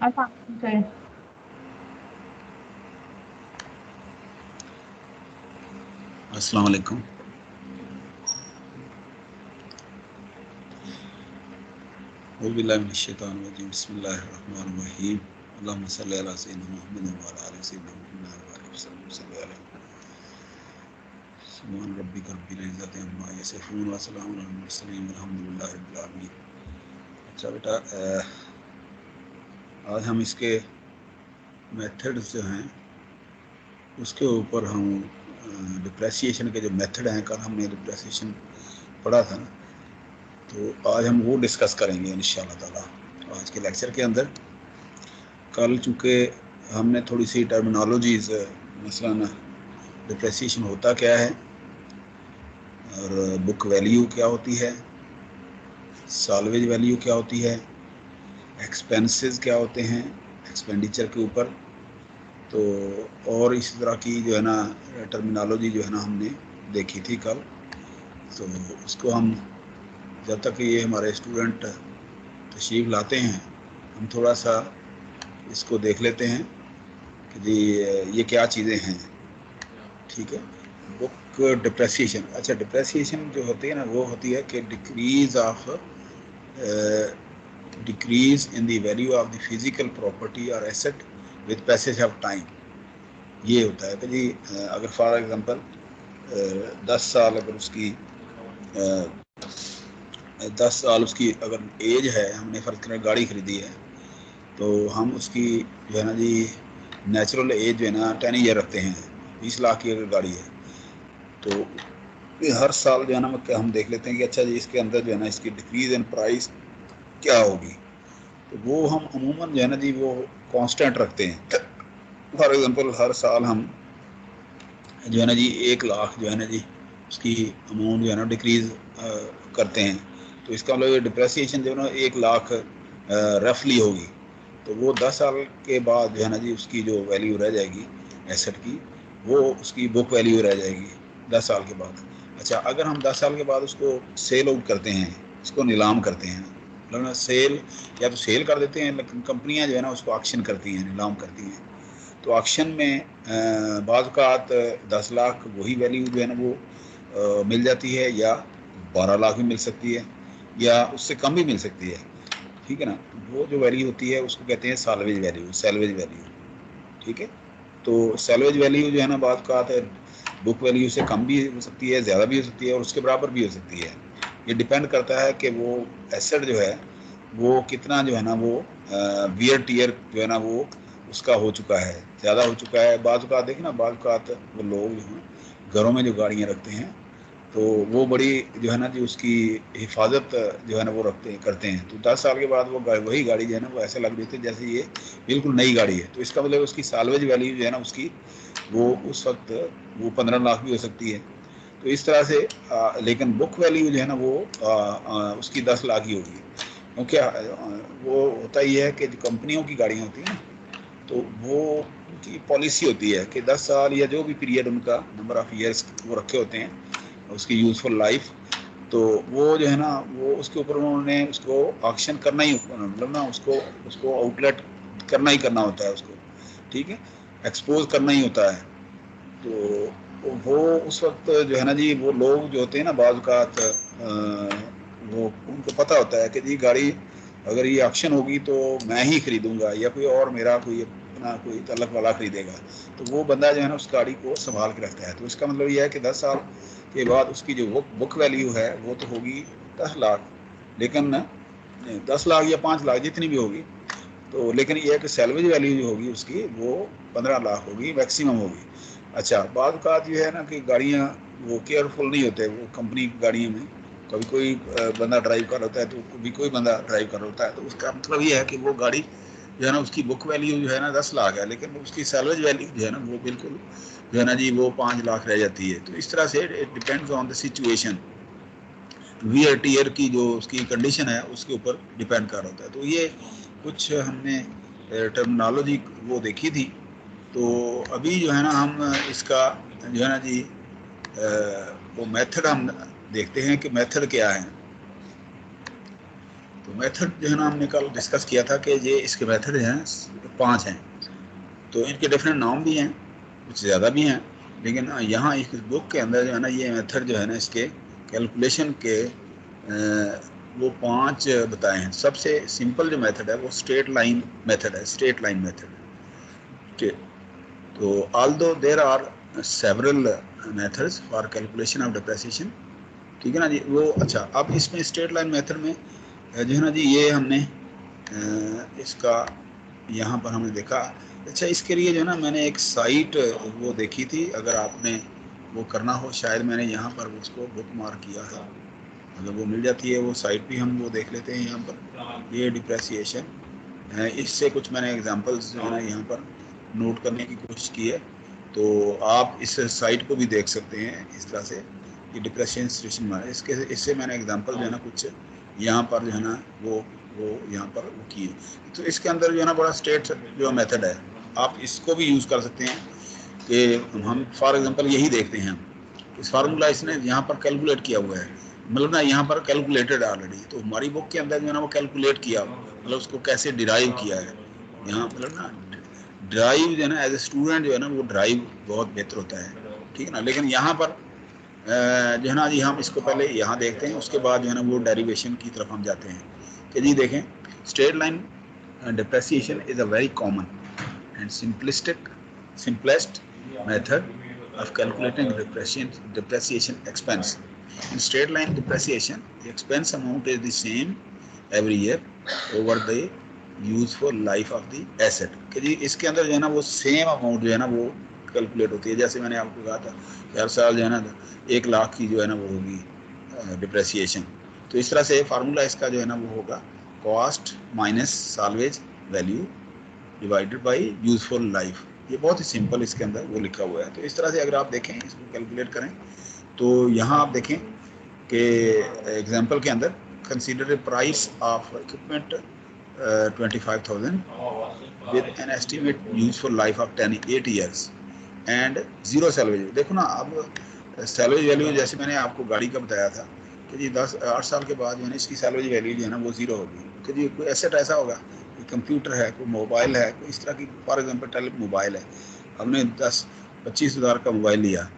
Sir. अस्सलाम वालेकुम। बिस्मिल्लाहिर्रहमानिर्रहीम। अल्लाहुम्मा सल्लि अला सय्यिदिना मुहम्मद व अला आलि सय्यिदिना मुहम्मद व बारिक वसल्लम। सुब्हान रब्बिका रब्बिल इज़्ज़ति अम्मा यसिफून व सलामुन अलल मुरसलीन वल्हम्दुलिल्लाहि रब्बिल आलमीन। अच्छा बेटा, आज हम इसके मेथड्स जो हैं उसके ऊपर हम डिप्रेसिएशन के जो मेथड हैं, कल हमने डिप्रेसिएशन पढ़ा था ना, तो आज हम वो डिस्कस करेंगे इंशाअल्लाह ताला आज के लेक्चर के अंदर। कल चूँकि हमने थोड़ी सी टर्मिनोलॉजीज़, मसलन डिप्रेसिएशन होता क्या है और बुक वैल्यू क्या होती है, साल्वेज वैल्यू क्या होती है, एक्सपेंसेस क्या होते हैं एक्सपेंडिचर के ऊपर, तो और इस तरह की जो है ना टर्मिनोलॉजी जो है ना हमने देखी थी कल। तो उसको हम जब तक ये हमारे स्टूडेंट तशरीफ़ लाते हैं हम थोड़ा सा इसको देख लेते हैं कि जी ये क्या चीज़ें हैं। ठीक है, बुक डिप्रेसिएशन। अच्छा, डिप्रेसिएशन जो होती है ना वो होती है कि decrease in the value of the physical property और asset with passage of time. ये होता है कि जी अगर फॉर एग्जांपल 10 साल अगर उसकी 10 साल उसकी अगर एज है, हमने फ़र्ज़ करें गाड़ी ख़रीदी है, तो हम उसकी जो है ना जी नेचुरल एज जो है ना 10 ईयर रखते हैं। 20 लाख की अगर गाड़ी है तो हर साल जो है ना हम देख लेते हैं कि अच्छा जी इसके अंदर जो है ना इसकी डिक्रीज इन प्राइस क्या होगी, तो वो हम अमूमन जो है ना जी वो कांस्टेंट रखते हैं। फॉर एग्जांपल हर साल हम जो है ना जी 1 लाख जो है ना जी उसकी अमाउंट जो है ना डिक्रीज करते हैं, तो इसका मतलब ये डिप्रेसिएशन जो है ना 1 लाख रफली होगी, तो वो 10 साल के बाद जो है ना जी उसकी जो वैल्यू रह जाएगी एसेट की, वो उसकी बुक वैल्यू रह जाएगी 10 साल के बाद। अच्छा, अगर हम 10 साल के बाद उसको सेल आउट करते हैं, इसको नीलाम करते हैं, मतलब ना सेल या तो सेल कर देते हैं, लेकिन कंपनियां जो है ना उसको ऑक्शन करती हैं, नीलाम करती हैं, तो ऑक्शन में बाज़-औक़ात 10 लाख वही वैल्यू जो है ना वो मिल जाती है, या 12 लाख भी मिल सकती है, या उससे कम भी मिल सकती है। ठीक है ना, वो जो वैल्यू होती है उसको कहते हैं साल्वेज वैल्यू, सैल्वेज वैल्यू। ठीक है, तो सैल्वेज वैल्यू जो है ना बाज़-औक़ात बुक वैल्यू से कम भी हो सकती है, ज़्यादा भी हो सकती है, और उसके बराबर भी हो सकती है। ये डिपेंड करता है कि वो एसेट जो है वो कितना जो है ना वो वियर टियर जो है ना वो उसका हो चुका है, ज़्यादा हो चुका है। बाज़-औक़ात देखिए ना, बाज़-औक़ात वो लोग जो हैं घरों में जो गाड़ियाँ रखते हैं, तो वो बड़ी जो है ना जी उसकी हिफाजत जो है ना वो करते हैं, तो 10 साल के बाद वो वही गाड़ी जो है ना वो ऐसे लग देती है जैसे ये बिल्कुल नई गाड़ी है। तो इसका मतलब उसकी साल्वेज वैल्यू जो है ना उसकी वो उस वक्त वो 15 लाख भी हो सकती है। तो इस तरह से लेकिन बुक वैल्यू जो है ना वो उसकी 10 लाख ही होगी, क्योंकि वो होता ही है कि जो कंपनियों की गाड़ियाँ होती हैं ना, तो वो उनकी पॉलिसी होती है कि 10 साल या जो भी पीरियड उनका नंबर ऑफ़ ईयर्स वो रखे होते हैं उसकी यूज़फुल लाइफ, तो वो जो है ना वो उसके ऊपर उन्होंने उसको ऑक्शन करना ही, मतलब ना उसको उसको आउटलेट करना ही करना होता है उसको। ठीक है, एक्सपोज करना ही होता है। तो वो उस वक्त जो है ना जी वो लोग जो होते हैं ना बाज़-औक़ात वो उनको पता होता है कि जी गाड़ी अगर ये ऑक्शन होगी तो मैं ही खरीदूंगा, या कोई और मेरा कोई अपना कोई तल्लक वाला खरीदेगा, तो वो बंदा जो है ना उस गाड़ी को संभाल के रखता है। तो इसका मतलब ये है कि 10 साल के बाद उसकी जो बुक वैल्यू है वो तो होगी 10 लाख, लेकिन 10 लाख या 5 लाख जितनी भी होगी, तो लेकिन ये है कि सैलवेज वैल्यू जो होगी उसकी वो 15 लाख होगी, मैक्सिमम होगी। अच्छा, बाज़-औक़ात ये है ना कि गाड़ियाँ वो केयरफुल नहीं होते, वो कंपनी की गाड़ियों में कभी कोई बंदा ड्राइव कर होता है, तो कभी कोई बंदा ड्राइव कर होता है, तो उसका मतलब ये है कि वो गाड़ी जो है ना उसकी बुक वैल्यू जो है ना 10 लाख है, लेकिन उसकी सैलवेज वैल्यू जो है ना वो बिल्कुल जो है ना जी वो 5 लाख रह जाती है। तो इस तरह से it depends on the situation, wear tear की जो उसकी कंडीशन है उसके ऊपर डिपेंड कर होता है। तो ये कुछ हमने टर्मिनोलॉजी वो देखी थी। तो अभी जो है ना हम इसका जो है ना जी वो मेथड हम देखते हैं कि मेथड क्या है। तो मेथड जो है ना हमने कल डिस्कस किया था कि ये इसके मेथड हैं 5 हैं, तो इनके डिफरेंट नाम भी हैं, कुछ ज़्यादा भी हैं, लेकिन यहाँ इस बुक के अंदर जो है ना ये मेथड जो है ना इसके कैलकुलेशन के वो 5 बताए हैं। सबसे सिंपल जो मेथड है वो स्ट्रेट लाइन मेथड है, स्ट्रेट लाइन मेथड। तो although there are several methods for calculation of depreciation, ठीक है ना जी। वो अच्छा, अब इसमें स्ट्रेट लाइन मेथड में जो है ना जी ये हमने इसका यहाँ पर हमने देखा। अच्छा, इसके लिए जो है ना मैंने एक साइट वो देखी थी, अगर आपने वो करना हो शायद मैंने यहाँ पर उसको बुक मार्क किया है, अगर वो मिल जाती है वो साइट भी हम वो देख लेते हैं। यहाँ पर ये डिप्रेसिएशन इससे कुछ मैंने एग्जांपल्स जो है ना यहाँ पर नोट करने की कोशिश की है, तो आप इस साइट को भी देख सकते हैं इस तरह से कि डिप्रेसिएशन इससे मैंने एग्जांपल जो है ना कुछ यहाँ पर जो है ना वो यहाँ पर वो किए। तो इसके अंदर जो है ना बड़ा स्ट्रेट जो मेथड है, आप इसको भी यूज़ कर सकते हैं कि हम फॉर एग्जांपल यही देखते हैं, इस फार्मूला इसने यहाँ पर कैलकुलेट किया हुआ है, मतलब ना यहाँ पर कैलकुलेटेड ऑलरेडी, तो हमारी बुक के अंदर जो है ना वो कैलकुलेट किया, मतलब उसको कैसे डिराइव किया है यहाँ, मतलब ना ड्राइव जो है ना एज ए स्टूडेंट जो है ना वो ड्राइव बहुत बेहतर होता है, ठीक है ना। लेकिन यहाँ पर जो है ना जी हम इसको पहले यहाँ देखते हैं, उसके बाद जो है ना वो डेरिवेशन की तरफ हम जाते हैं कि जी देखें, straight line depreciation is a very common and simplest method of calculating depreciation expense. In straight line depreciation, the expense amount is the same every year over the useful life of the asset. कि जी इसके अंदर जो है ना वो same amount जो है ना वो कैलकुलेट होती है। जैसे मैंने आपको कहा था हर साल जो है ना 1 लाख की जो है ना वो होगी डिप्रेसिएशन, तो इस तरह से फार्मूला इसका जो है ना वो होगा cost minus salvage value divided by useful life. ये बहुत ही सिंपल इसके अंदर वो लिखा हुआ है। तो इस तरह से अगर आप देखें, इसको कैलकुलेट करें, तो यहाँ आप देखें कि एग्जांपल के अंदर consider price of equipment 25,000 with an estimate useful life of 8 years and zero salvage. देखो ना, अब सैलवेज वैल्यू जैसे मैंने आपको गाड़ी का बताया था कि जी 8 साल के बाद जो है ना इसकी सैलवेज वैल्यू जो है ना वो जीरो होगी, कि जी कोई एसेट ऐसा होगा, कोई कंप्यूटर है, कोई मोबाइल है, कोई इस तरह की, फॉर एग्जांपल मोबाइल है, हमने 10-25 हज़ार का मोबाइल लिया,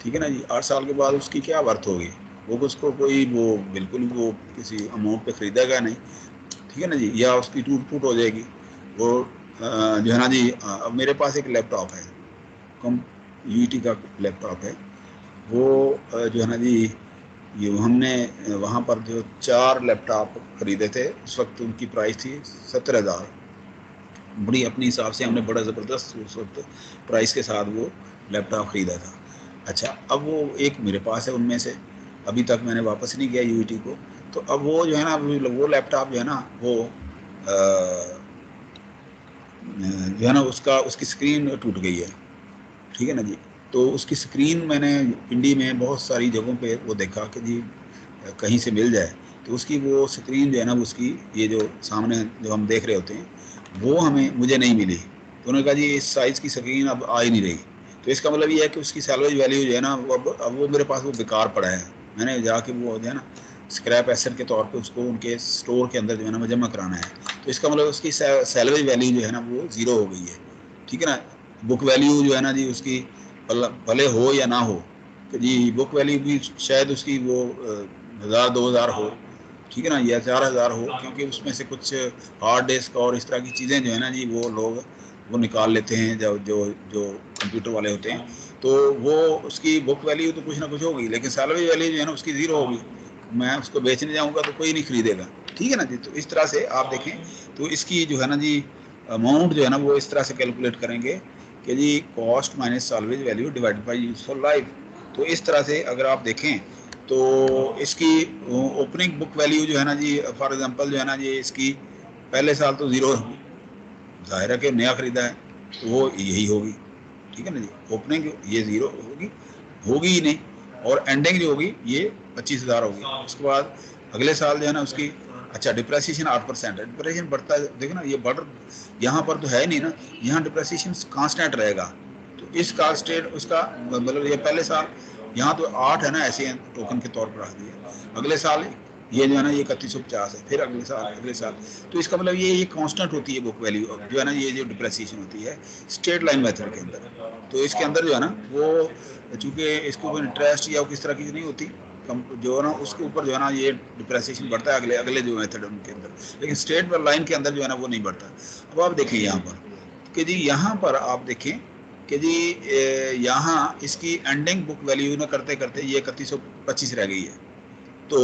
ठीक है ना जी, 8 साल के बाद उसकी क्या वर्थ होगी, वो उसको कोई वो बिल्कुल वो किसी अमाउंट पे खरीदेगा नहीं, ठीक है ना जी, या उसकी टूट फूट हो जाएगी। वो जो है ना जी, अब मेरे पास एक लैपटॉप है, कम यूईटी का लैपटॉप है, वो जो है ना जी ये हमने वहाँ पर जो 4 लैपटॉप खरीदे थे, उस वक्त उनकी प्राइस थी 70,000, बड़ी अपने हिसाब से हमने बड़ा ज़बरदस्त उस वक्त प्राइस के साथ वो लैपटॉप ख़रीदा था। अच्छा, अब वो एक मेरे पास है, उनमें से अभी तक मैंने वापस नहीं किया यूईटी को, तो अब वो जो है ना वो लैपटॉप जो है ना वो जो है ना उसकी स्क्रीन टूट गई है, ठीक है ना जी। तो उसकी स्क्रीन मैंने पिंडी में बहुत सारी जगहों पे वो देखा कि जी कहीं से मिल जाए, तो उसकी वो स्क्रीन जो है ना उसकी ये जो सामने जो हम देख रहे होते हैं वो मुझे नहीं मिली। तो उन्होंने कहा जी इस साइज़ की स्क्रीन अब आ ही नहीं रही, तो इसका मतलब ये है कि उसकी सैलवेज वैल्यू जो है ना अब वो मेरे पास वो बेकार पड़ा है, मैंने जाके वो जो है ना स्क्रैप एसेट के तौर पे उसको उनके स्टोर के अंदर जो है ना जमा कराना है, तो इसका मतलब उसकी सैलवेज वैल्यू जो है ना वो ज़ीरो हो गई है, ठीक है ना। बुक वैल्यू जो है ना जी उसकी भले हो या ना हो, कि जी बुक वैल्यू भी शायद उसकी वो 1,000-2,000 हो, ठीक है ना, या 4,000 हो, क्योंकि उसमें से कुछ हार्ड डिस्क और इस तरह की चीज़ें जो है ना जी वो लोग वो निकाल लेते हैं, जो जो जो कंप्यूटर वाले होते हैं, तो वो उसकी बुक वैल्यू तो कुछ ना कुछ होगी, लेकिन सैलरी वैल्यू जो है ना उसकी ज़ीरो होगी, मैं उसको बेचने जाऊँगा तो कोई नहीं खरीदेगा, ठीक है ना जी। तो इस तरह से आप देखें, तो इसकी जो है ना जी अमाउंट जो है ना वो इस तरह से कैलकुलेट करेंगे कि जी cost minus salvage value divided by useful life. तो इस तरह से अगर आप देखें तो इसकी ओपनिंग बुक वैल्यू जो है ना जी, फॉर एग्जांपल जो है ना जी इसकी पहले साल तो ज़ीरो होगी, जाहिर है कि नया ख़रीदा है तो वो यही होगी, ठीक है ना जी। ओपनिंग ये ज़ीरो होगी ही नहीं, और एंडिंग जो होगी ये 25,000 होगी। उसके बाद अगले साल जो है ना उसकी, अच्छा डिप्रेसिएशन 8% है, डिप्रेसिएशन बढ़ता है, देखो ना ये बढ़, यहाँ पर तो है नहीं ना, यहाँ डिप्रेसिएशन कांस्टेंट रहेगा, तो इस कांस्टेंट उसका मतलब ये पहले साल यहाँ तो 8 है ना ऐसे टोकन के तौर पर रख दिया, अगले साल ये जो है ना ये 3150 है, फिर अगले साल। तो इसका मतलब ये कांस्टेंट होती है बुक वैल्यू जो है ना, ये जो डिप्रेसिएशन होती है स्ट्रेट लाइन मेथड के अंदर। तो इसके अंदर जो है ना वो चूंकि इसके ऊपर इंटरेस्ट या किस तरह की नहीं होती जो है ना, उसके ऊपर जो है ना ये डिप्रेसिएशन बढ़ता है अगले अगले जो मेथड है उनके अंदर, लेकिन स्ट्रेट लाइन के अंदर जो है ना वो नहीं बढ़ता। अब आप देखिए यहाँ पर कि जी यहाँ पर आप देखें कि जी यहाँ इसकी एंडिंग बुक वैल्यू ना करते करते ये 3125 रह गई है। तो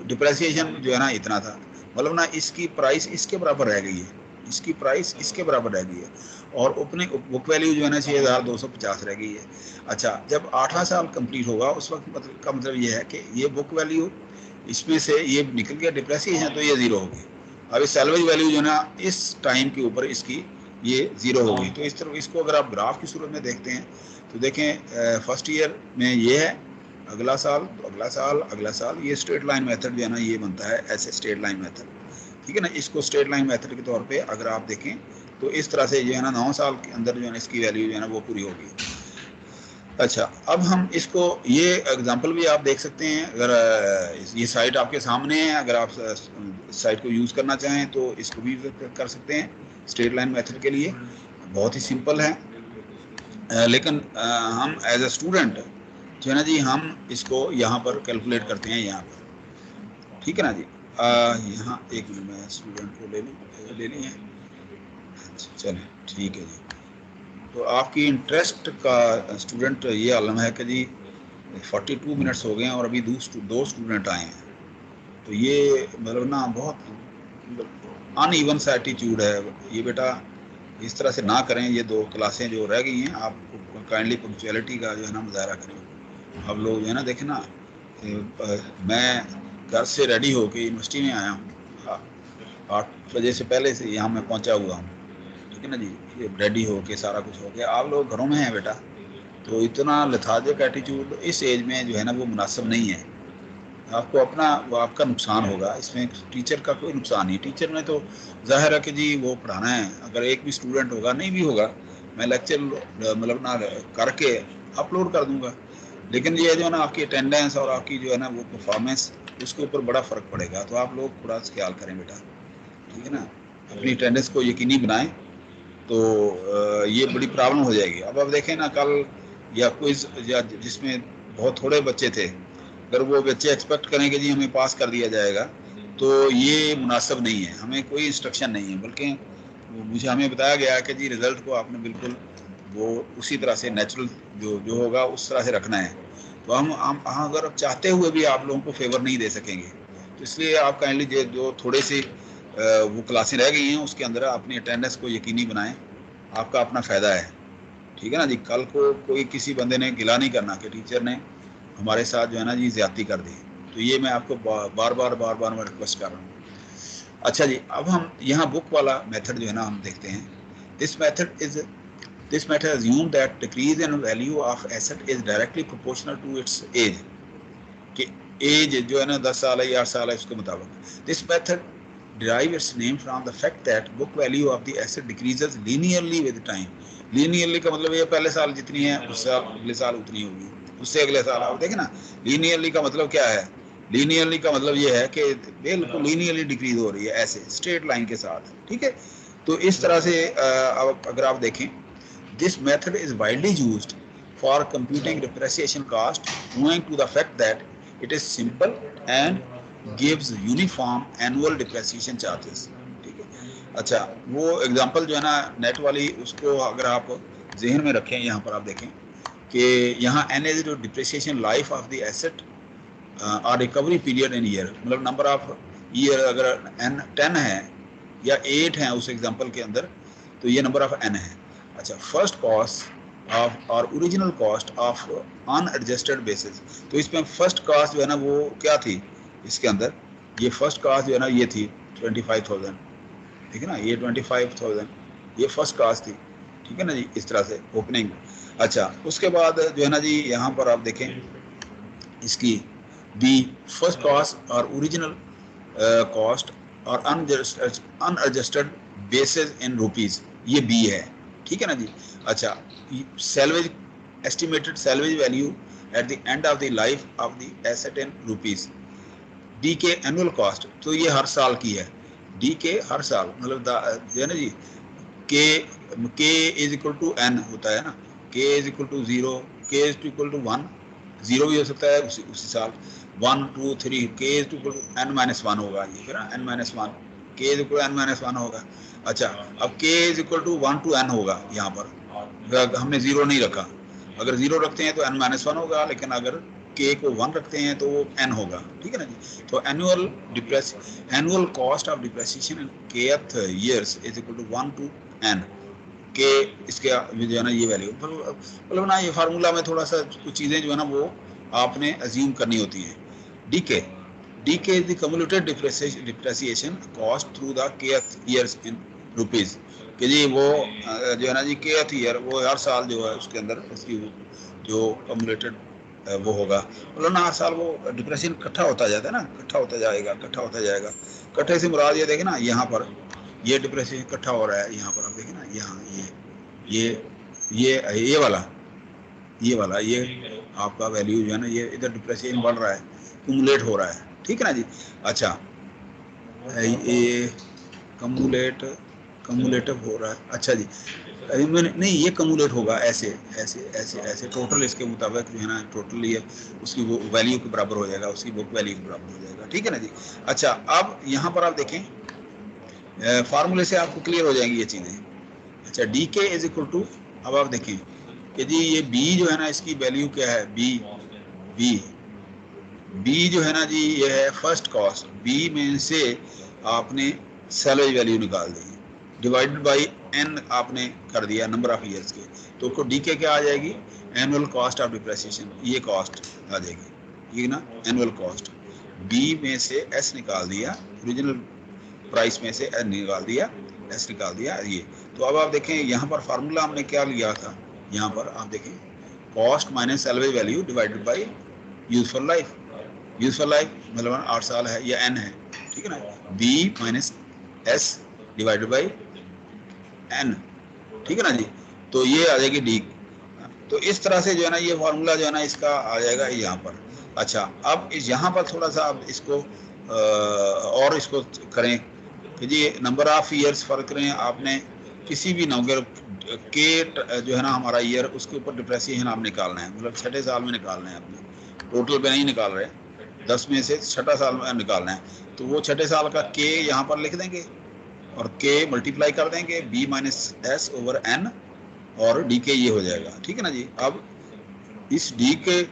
डिप्रेसिएशन जो है ना इतना था, मतलब ना इसकी प्राइस इसके बराबर रह गई है, इसकी प्राइस इसके बराबर रह गई है, और अपने बुक वैल्यू जो है ना 6250 रह गई है। अच्छा, जब 8वां साल कंप्लीट होगा उस वक्त मतलब का मतलब ये है कि ये बुक वैल्यू इसमें से ये निकल गया डिप्रेसिएशन, तो ये ज़ीरो होगी। अब इस सैलवेज वैल्यू जो है ना इस टाइम के ऊपर इसकी ये ज़ीरो होगी। तो इस तरह इसको अगर आप ग्राफ की सूरत में देखते हैं तो देखें फर्स्ट ईयर में ये है, अगला साल तो अगला साल अगला साल, ये स्ट्रेट लाइन मेथड जो है ना ये बनता है ऐसे स्ट्रेट लाइन मेथड, ठीक है ना। इसको स्ट्रेट लाइन मेथड के तौर पे अगर आप देखें तो इस तरह से जो है ना 9 साल के अंदर जो है ना इसकी वैल्यू जो है ना वो पूरी होगी। अच्छा, अब हम इसको ये एग्जांपल भी आप देख सकते हैं, अगर ये साइट आपके सामने है, अगर आप साइट को यूज़ करना चाहें तो इसको भी कर सकते हैं स्ट्रेट लाइन मेथड के लिए, बहुत ही सिंपल है। लेकिन हम एज अ स्टूडेंट जो है ना जी हम इसको यहाँ पर कैलकुलेट करते हैं यहाँ पर, ठीक है ना जी। यहाँ एक मिनट में स्टूडेंट को ले ली है, चलें ठीक है जी। तो आपकी इंटरेस्ट का स्टूडेंट ये आलम है कि जी 42 मिनट्स हो गए हैं और अभी दो स्टूडेंट आए हैं। तो ये मतलब ना बहुत अनइवन सा एटीट्यूड है ये, बेटा इस तरह से ना करें। ये 2 क्लासें जो रह गई हैं आप काइंडली पंक्चुअलिटी का जो है ना मुजाहरा करें। आप लोग जो है ना देखें ना, मैं घर से रेडी होके यूनिवर्सिटी में आया हूँ 8 बजे से पहले से यहाँ मैं पहुँचा हुआ हूँ, ठीक है ना जी। ये रेडी होके सारा कुछ हो गया, आप लोग घरों में हैं बेटा। तो इतना लेथार्जिक एटीट्यूड इस एज में जो है ना वो मुनासिब नहीं है। आपको अपना वो आपका नुकसान होगा, इसमें टीचर का कोई नुकसान नहीं। टीचर ने तो जाहिर है कि जी वो पढ़ाना है, अगर एक भी स्टूडेंट होगा नहीं भी होगा मैं लेक्चर मतलब ना करके अपलोड कर दूंगा, लेकिन ये जो है ना आपकी अटेंडेंस और आपकी जो है ना वो परफॉर्मेंस उसके ऊपर बड़ा फ़र्क पड़ेगा। तो आप लोग थोड़ा सा ख्याल करें बेटा, ठीक है ना, अपनी अटेंडेंस को यकीनी बनाएं। तो ये बड़ी प्रॉब्लम हो जाएगी। अब देखें ना कल या क्विज या जिसमें बहुत थोड़े बच्चे थे, अगर वो बच्चे एक्सपेक्ट करें कि जी हमें पास कर दिया जाएगा तो ये मुनासिब नहीं है, हमें कोई इंस्ट्रक्शन नहीं है, बल्कि मुझे हमें बताया गया कि जी रिज़ल्ट को आपने बिल्कुल वो उसी तरह से नेचुरल जो होगा उस तरह से रखना है। तो हम अगर चाहते हुए भी आप लोगों को फेवर नहीं दे सकेंगे, तो इसलिए आप काइंडली जो थोड़े से वो क्लासें रह गई हैं उसके अंदर अपनी अटेंडेंस को यकीनी बनाएं, आपका अपना फ़ायदा है, ठीक है ना जी। कल को कोई किसी बंदे ने गिला नहीं करना कि टीचर ने हमारे साथ जो है ना जी ज़्यादती कर दी। तो ये मैं आपको बार बार मैं रिक्वेस्ट कर रहा हूँ। अच्छा जी, अब हम यहाँ बुक वाला मेथड जो है ना हम देखते हैं। This method assume that decrease in value of asset is directly proportional to its age, कि एज जो है ना 10 साल है या 8 साल है उसके मुताबिक। This method derive its name from the fact that book value of the asset decreases linearly with time. linearly का मतलब ये पहले साल जितनी है उस साल अगले साल उतनी होगी, उससे अगले साल। आप देखें ना linearly का मतलब क्या है, linearly का मतलब ये है कि बिल्कुल linearly डिक्रीज हो रही है ऐसे स्ट्रेट लाइन के साथ, ठीक है। तो इस तरह से अगर आप देखें this method is widely used for computing depreciation cost owing to the fact that it is simple and gives uniform annual depreciation charges, ठीक है। अच्छा, वो एग्जांपल जो है ना नेट वाली उसको अगर आप जहन में रखें, यहाँ पर आप देखें कि यहाँ एन इज जो depreciation life of the asset और रिकवरी पीरियड इन ईयर, मतलब नंबर ऑफ ईयर अगर एन 10 है या 8 है उस एग्जांपल के अंदर, तो ये नंबर ऑफ एन है। अच्छा, फर्स्ट कॉस्ट ऑफ और original cost of unadjusted basis, तो इसमें फर्स्ट कॉस्ट जो है ना वो क्या थी इसके अंदर, ये फर्स्ट कॉस्ट जो है ना ये थी 25,000, ठीक है ना, ये 25,000 ये फर्स्ट कॉस्ट थी, ठीक है ना जी, इस तरह से ओपनिंग। अच्छा, उसके बाद जो है ना जी यहाँ पर आप देखें इसकी बी फर्स्ट कॉस्ट और ओरिजिनल कॉस्ट और अनएडजस्टेड बेसिस इन रुपीज़, ये बी है, ठीक है ना जी। अच्छा, salvage estimated salvage value at the end of the life of the asset in rupees, D के एनुअल कॉस्ट, तो ये हर साल की है, डी के हर साल, मतलब जो है ना जी, के इज इक्वल टू एन होता है ना, के इज इक्वल टू 0, के इज इक्वल टू 1, 0 भी हो सकता है उसी साल, 1 2 3, k is equal to n minus 1 होगा, ये फिर n minus 1, k is equal to n minus 1 होगा। अच्छा, अब k is equal to 1 to n होगा, यहाँ पर हमने 0 नहीं रखा, अगर 0 रखते हैं तो एन माइनस 1 होगा, लेकिन अगर के को 1 रखते हैं तो वो एन होगा, ठीक है ना जी। तो annual cost of depreciation in kth years is equal to 1 to n, के इसके जो है ना ये वैल्यू, मतलब ना ये फार्मूला में थोड़ा सा कुछ चीज़ें जो है ना वो आपने अज्यूम करनी होती हैं। DK is the cumulated depreciation cost through the kth years in rupees, कि जी वो जो है ना जी kth ईयर, वो हर साल जो है उसके अंदर उसकी जो कम्युलेटेड वो होगा, मतलब ना हर साल वो डिप्रेशन इकट्ठा होता जाता है ना, इकट्ठा होता जाएगा, इकट्ठा होता जाएगा। इकट्ठे से मुराद ये देखें ना, यहाँ पर ये डिप्रेशन इकट्ठा हो रहा है, यहाँ पर आप देखें ना, यहाँ ये वाला ये आपका वैल्यू जो है ना, ये इधर डिप्रेशन बढ़ रहा है, कुमुलेट हो रहा है, ठीक है ना जी। अच्छा, ये कम्युलेटिव हो रहा है, अच्छा जी, नहीं ये कम्युलेट होगा ऐसे ऐसे ऐसे ऐसे, टोटल इसके मुताबिक जो है ना, टोटल ये उसकी वो वैल्यू के बराबर हो जाएगा, उसकी बुक वैल्यू के बराबर हो जाएगा, ठीक है ना जी। अच्छा, अब यहाँ पर आप देखें, फार्मूले से आपको क्लियर हो जाएंगी ये चीज़ें। अच्छा, D k is equal to, अब आप देखें कि जी ये बी जो है ना, इसकी वैल्यू क्या है, बी जो है ना जी, ये है फर्स्ट कॉस्ट, बी में से आपने सैलरी वैल्यू निकाल दी, डिवाइडेड बाई एन आपने कर दिया नंबर ऑफ ईयर्स के, तो डी के क्या आ जाएगी, एनुअल कॉस्ट ऑफ डिप्रेसिएशन, ये कॉस्ट आ जाएगी, ये ना एनुअल कॉस्ट, बी में से एस निकाल दिया, ओरिजिनल प्राइस में से एन निकाल दिया, एस निकाल दिया ये। तो अब आप देखें यहाँ पर फार्मूला हमने क्या लिया था, यहाँ पर आप देखें cost minus salary value divided by useful life, useful life मतलब 8 साल है या एन है, ठीक है ना, b minus s divided by n, ठीक है ना जी। तो ये आ जाएगी डी। तो इस तरह से जो है ना ये फार्मूला जो है ना इसका आ जाएगा यहाँ पर। अच्छा, अब इस यहाँ पर थोड़ा सा आप इसको और इसको करें कि जी नंबर ऑफ ईयर्स फर्क करें, आपने किसी भी नंबर के जो है ना हमारा ईयर, उसके ऊपर डिप्रेसिएशन आप निकालना है, मतलब 6ठे साल में निकालना है आपने, टोटल पे नहीं निकाल रहे, 10 में से 6ठा साल में निकालना है। तो वो 6ठे साल का के यहाँ पर लिख देंगे और के मल्टीप्लाई कर देंगे b minus S over n, और डी के ये हो जाएगा, ठीक है ना जी। अब इस डी के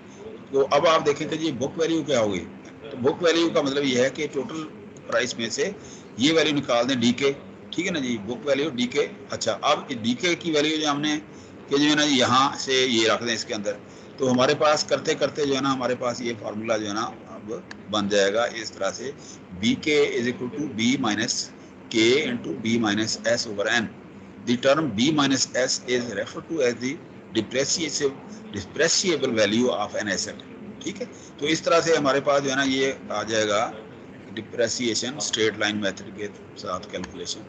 तो अब आप देखेंगे जी बुक वैल्यू क्या होगी, तो बुक वैल्यू का मतलब ये है कि टोटल प्राइस में से ये वैल्यू निकाल दें डी के, ठीक है ना जी, बुक वैल्यू डी के। अच्छा, अब डी के की वैल्यू जो हमने कि जो है ना यहाँ से ये रख दें इसके अंदर, तो हमारे पास करते करते जो है ना हमारे पास ये फार्मूला जो है ना अब बन जाएगा इस तरह से, B K is equal to B minus K into B minus S over N. The term b minus s is referred to as the depreciable value of an asset, ठीक है। तो इस तरह से हमारे पास जो है ना ये आ जाएगा डिप्रेसिएशन स्ट्रेट लाइन मेथड के साथ कैलकुलेशन।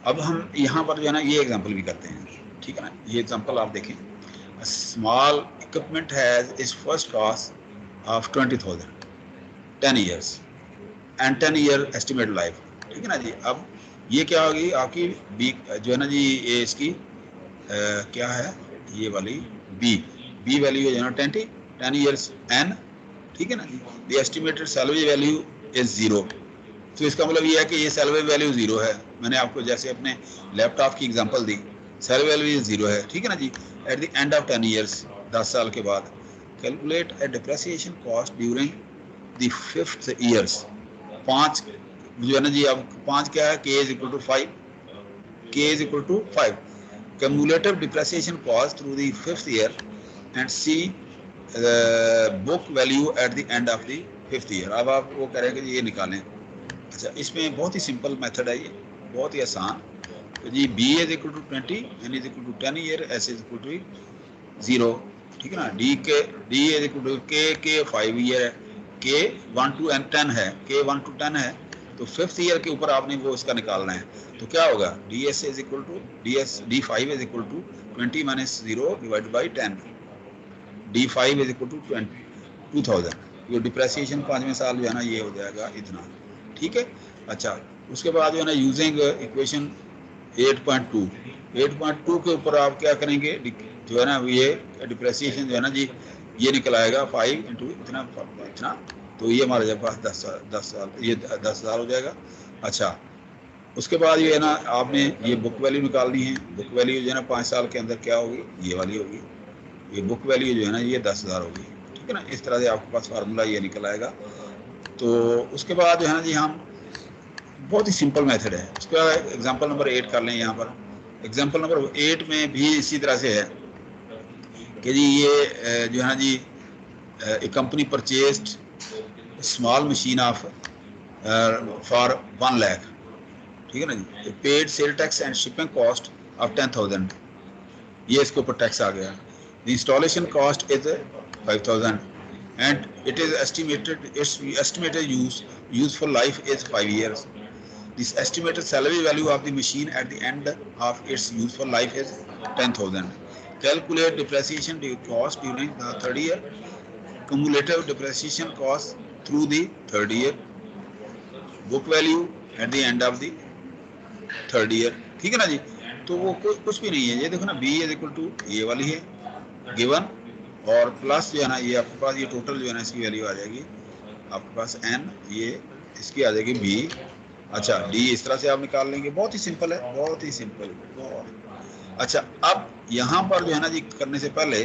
अब हम यहाँ पर जो है ना ये एग्जांपल भी करते हैं, ठीक है ना। ये एग्जांपल आप देखें, small equipment has its first cost of 20,000, 10 years and 10 year estimated life, ठीक है ना जी। अब ये क्या होगी आपकी बी जो है ना जी, ये इसकी क्या है, ये वाली बी वैल्यू है ना 10 years एन, ठीक है ना जी। The estimated salary value is 0, तो इसका मतलब ये है कि ये सैलरी वैल्यू 0 है। मैंने आपको जैसे अपने लैपटॉप की एग्जांपल दी, सैलरी वैल्यू 0 है, ठीक है ना जी। At the end of 10 years, 10 साल के बाद, calculate a depreciation cost during the 5th years, 5 जो है ना जी। अब 5 क्या है, के is equal to 5, k is equal to 5, cumulative depreciation cost through the 5th year and see book value at the end of the 5th year। अब आप वो कह रहे हैं कि ये निकालें। अच्छा, इसमें बहुत ही सिंपल मेथड है, ये बहुत ही आसान, तो जी b is equal to 20, n is equal to 10 year, s is equal to 0, ठीक है ना। डी इज इक्वल टू के 5 ईयर है, के 1 to 10 है, के 1 to 10 है, तो 5th ईयर के ऊपर आपने वो इसका निकालना है। तो क्या होगा, D S is equal to D five is equal to 20 minus 0 divide by 10, D five is equal to 2000, ये डिप्रेसिएशन 5वें साल जो है ना ये हो जाएगा इतना, ठीक है। अच्छा, उसके बाद जो है ना यूजिंग इक्वेशन 8.2 के ऊपर आप क्या करेंगे, जो है ना ये डिप्रेसिएशन जो है ना जी ये निकल आएगा 5 इंटू इतना इतना, तो ये हमारे पास 10 साल ये 10,000 हो जाएगा। अच्छा, उसके बाद ये है ना आपने ये बुक वैल्यू निकालनी है। बुक वैल्यू जो है ना 5 साल के अंदर क्या होगी, ये वाली होगी। ये बुक वैल्यू जो है ना ये 10,000 होगी, ठीक है ना। इस तरह से आपके पास फार्मूला ये निकल आएगा। तो उसके बाद जो है ना जी हम बहुत ही सिंपल मेथड है। उसके बाद एग्जांपल नंबर 8 कर लें। यहाँ पर एग्जांपल नंबर 8 में भी इसी तरह से है कि जी ये जो है ना जी एक company purchased small machine of for 1 lakh, ठीक है ना जी। Paid sale tax and shipping cost of 10,000, ये इसके ऊपर टैक्स आ गया। The installation cost is 5,000 and it is estimated, its estimated useful life is 5 years. This estimated salary value of the machine at the end of its useful life is 10,000. Calculate depreciation cost during the third year, cumulative depreciation cost through the third year, book value at the end of the third year, ठीक है ना जी। तो वो कुछ भी नहीं है, ये देखो ना B इज इक्वल टू ये वाली है गिवन, और प्लस जो है ना ये आपके पास ये टोटल जो है ना इसकी वैल्यू आ जाएगी आपके पास n, ये इसकी आ जाएगी B। अच्छा, D इस तरह से आप निकाल लेंगे। बहुत ही सिंपल है, बहुत ही सिंपल, बहुत। अच्छा, अब यहाँ पर जो है ना जी करने से पहले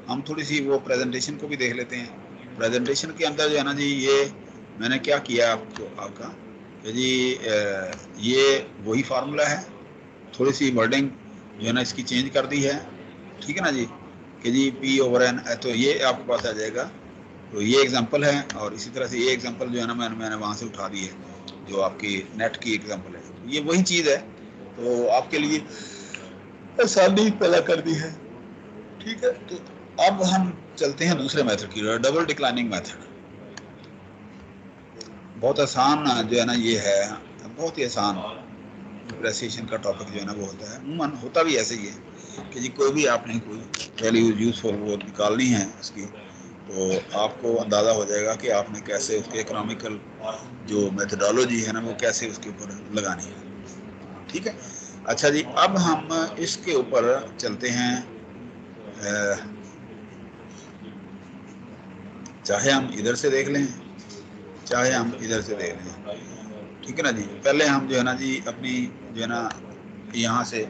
हम थोड़ी सी वो प्रेजेंटेशन को भी देख लेते हैं। प्रेजेंटेशन के अंदर जो है ना जी ये मैंने क्या किया आपका कि जी ये वही फार्मूला है, थोड़ी सी वर्डिंग जो है ना इसकी चेंज कर दी है, ठीक है ना जी, कि जी P/N, तो ये आपके पास आ जाएगा। तो ये एग्जांपल है, और इसी तरह से ये एग्जांपल जो है ना मैंने वहाँ से उठा दी है, जो आपकी नेट की एग्जांपल है, ये वही चीज़ है। तो आपके लिए आसानी पैदा कर दी है, ठीक है। तो अब हम चलते हैं दूसरे मेथड की, डबल डिक्लाइनिंग मेथड। बहुत आसान जो है ना ये है, बहुत ही आसान डिप्रेसिएशन का टॉपिक जो है ना वो होता है। अमूमन होता भी ऐसे ही है कि जी कोई भी आपने कोई वैल्यू यूजफुल वो निकालनी है उसकी, तो आपको अंदाज़ा हो जाएगा कि आपने कैसे उसके इकोनॉमिकल जो मेथडोलॉजी है ना वो कैसे उसके ऊपर लगानी है, ठीक है। अच्छा जी, अब हम इसके ऊपर चलते हैं, चाहे हम इधर से देख लें चाहे हम इधर से देख लें, ठीक है ना जी। पहले हम जो है ना जी अपनी जो है ना यहाँ से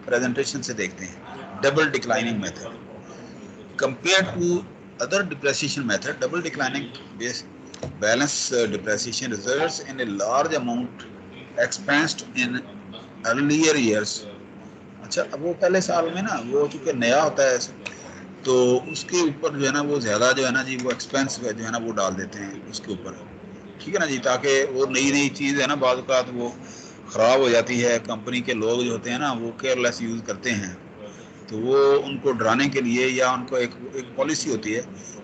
प्रेजेंटेशन से देखते हैं। Double declining method compared to other depreciation method, double declining balance depreciation results in a large amount expensed in earlier years. अच्छा, अब वो पहले साल में ना वो चूंकि नया होता है तो उसके ऊपर जो है ना वो ज़्यादा जो है ना जी वो एक्सपेंस जो है ना वो डाल देते हैं उसके ऊपर, ठीक है ना जी, ताकि वो नई चीज़ है ना बाद औक़ात वो ख़राब हो जाती है। कंपनी के लोग जो होते हैं ना वो केयरलेस यूज़ करते हैं, तो वो उनको डराने के लिए या उनको एक पॉलिसी होती है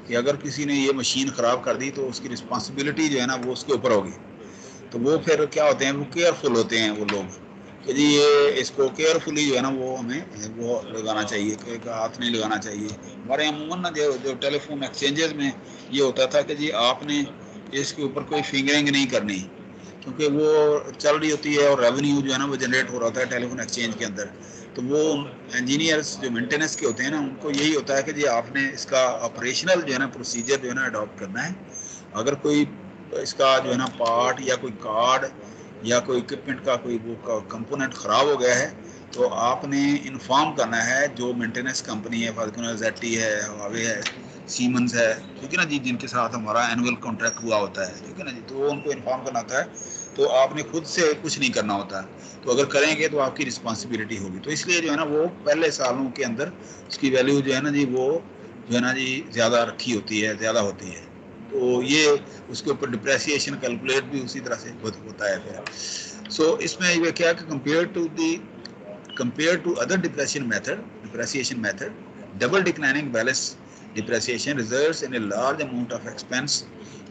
कि अगर किसी ने ये मशीन ख़राब कर दी तो उसकी रिस्पॉन्सिबिलिटी जो है ना वो उसके ऊपर होगी। तो वो फिर क्या होते हैं, वो केयरफुल होते हैं वो लोग कि जी ये इसको केयरफुली जो है ना वो हमें वो लगाना चाहिए, कि हाथ नहीं लगाना चाहिए। हमारे अमूमन ना जो टेलीफोन एक्सचेंजेस में ये होता था कि जी आपने इसके ऊपर कोई फिंगरिंग नहीं करनी, क्योंकि वो चल रही होती है और रेवेन्यू जो है ना वो जनरेट हो रहा होता है टेलीफोन एक्सचेंज के अंदर। तो वो इंजीनियर्स जो मेंटेनेंस के होते हैं ना उनको यही होता है कि जी आपने इसका ऑपरेशनल जो है ना प्रोसीजर जो है ना अडॉप्ट करना है। अगर कोई इसका जो है ना पार्ट या कोई कार्ड या कोई इक्विपमेंट का कोई वो कंपोनेंट ख़राब हो गया है तो आपने इन्फॉर्म करना है जो मेंटेनेंस कंपनी है, फाल्कनर ZT है, हवावे है, सीमेंस है, ठीक है ना जी, जिनके साथ हमारा एनुअल कॉन्ट्रैक्ट हुआ होता है, ठीक है ना जी। तो उनको इन्फॉर्म करना होता है, तो आपने खुद से कुछ नहीं करना होता। तो अगर करेंगे तो आपकी रिस्पॉन्सिबिलिटी होगी। तो इसलिए जो है ना वो पहले सालों के अंदर उसकी वैल्यू जो है ना जी वो जो है ना जी ज़्यादा रखी होती है, ज़्यादा होती है। तो ये उसके ऊपर डिप्रेसिएशन कैलकुलेट भी उसी तरह से होता है फिर। सो इसमें ये क्या कि compared to other depreciation method, double declining balance depreciation results in a large amount of expense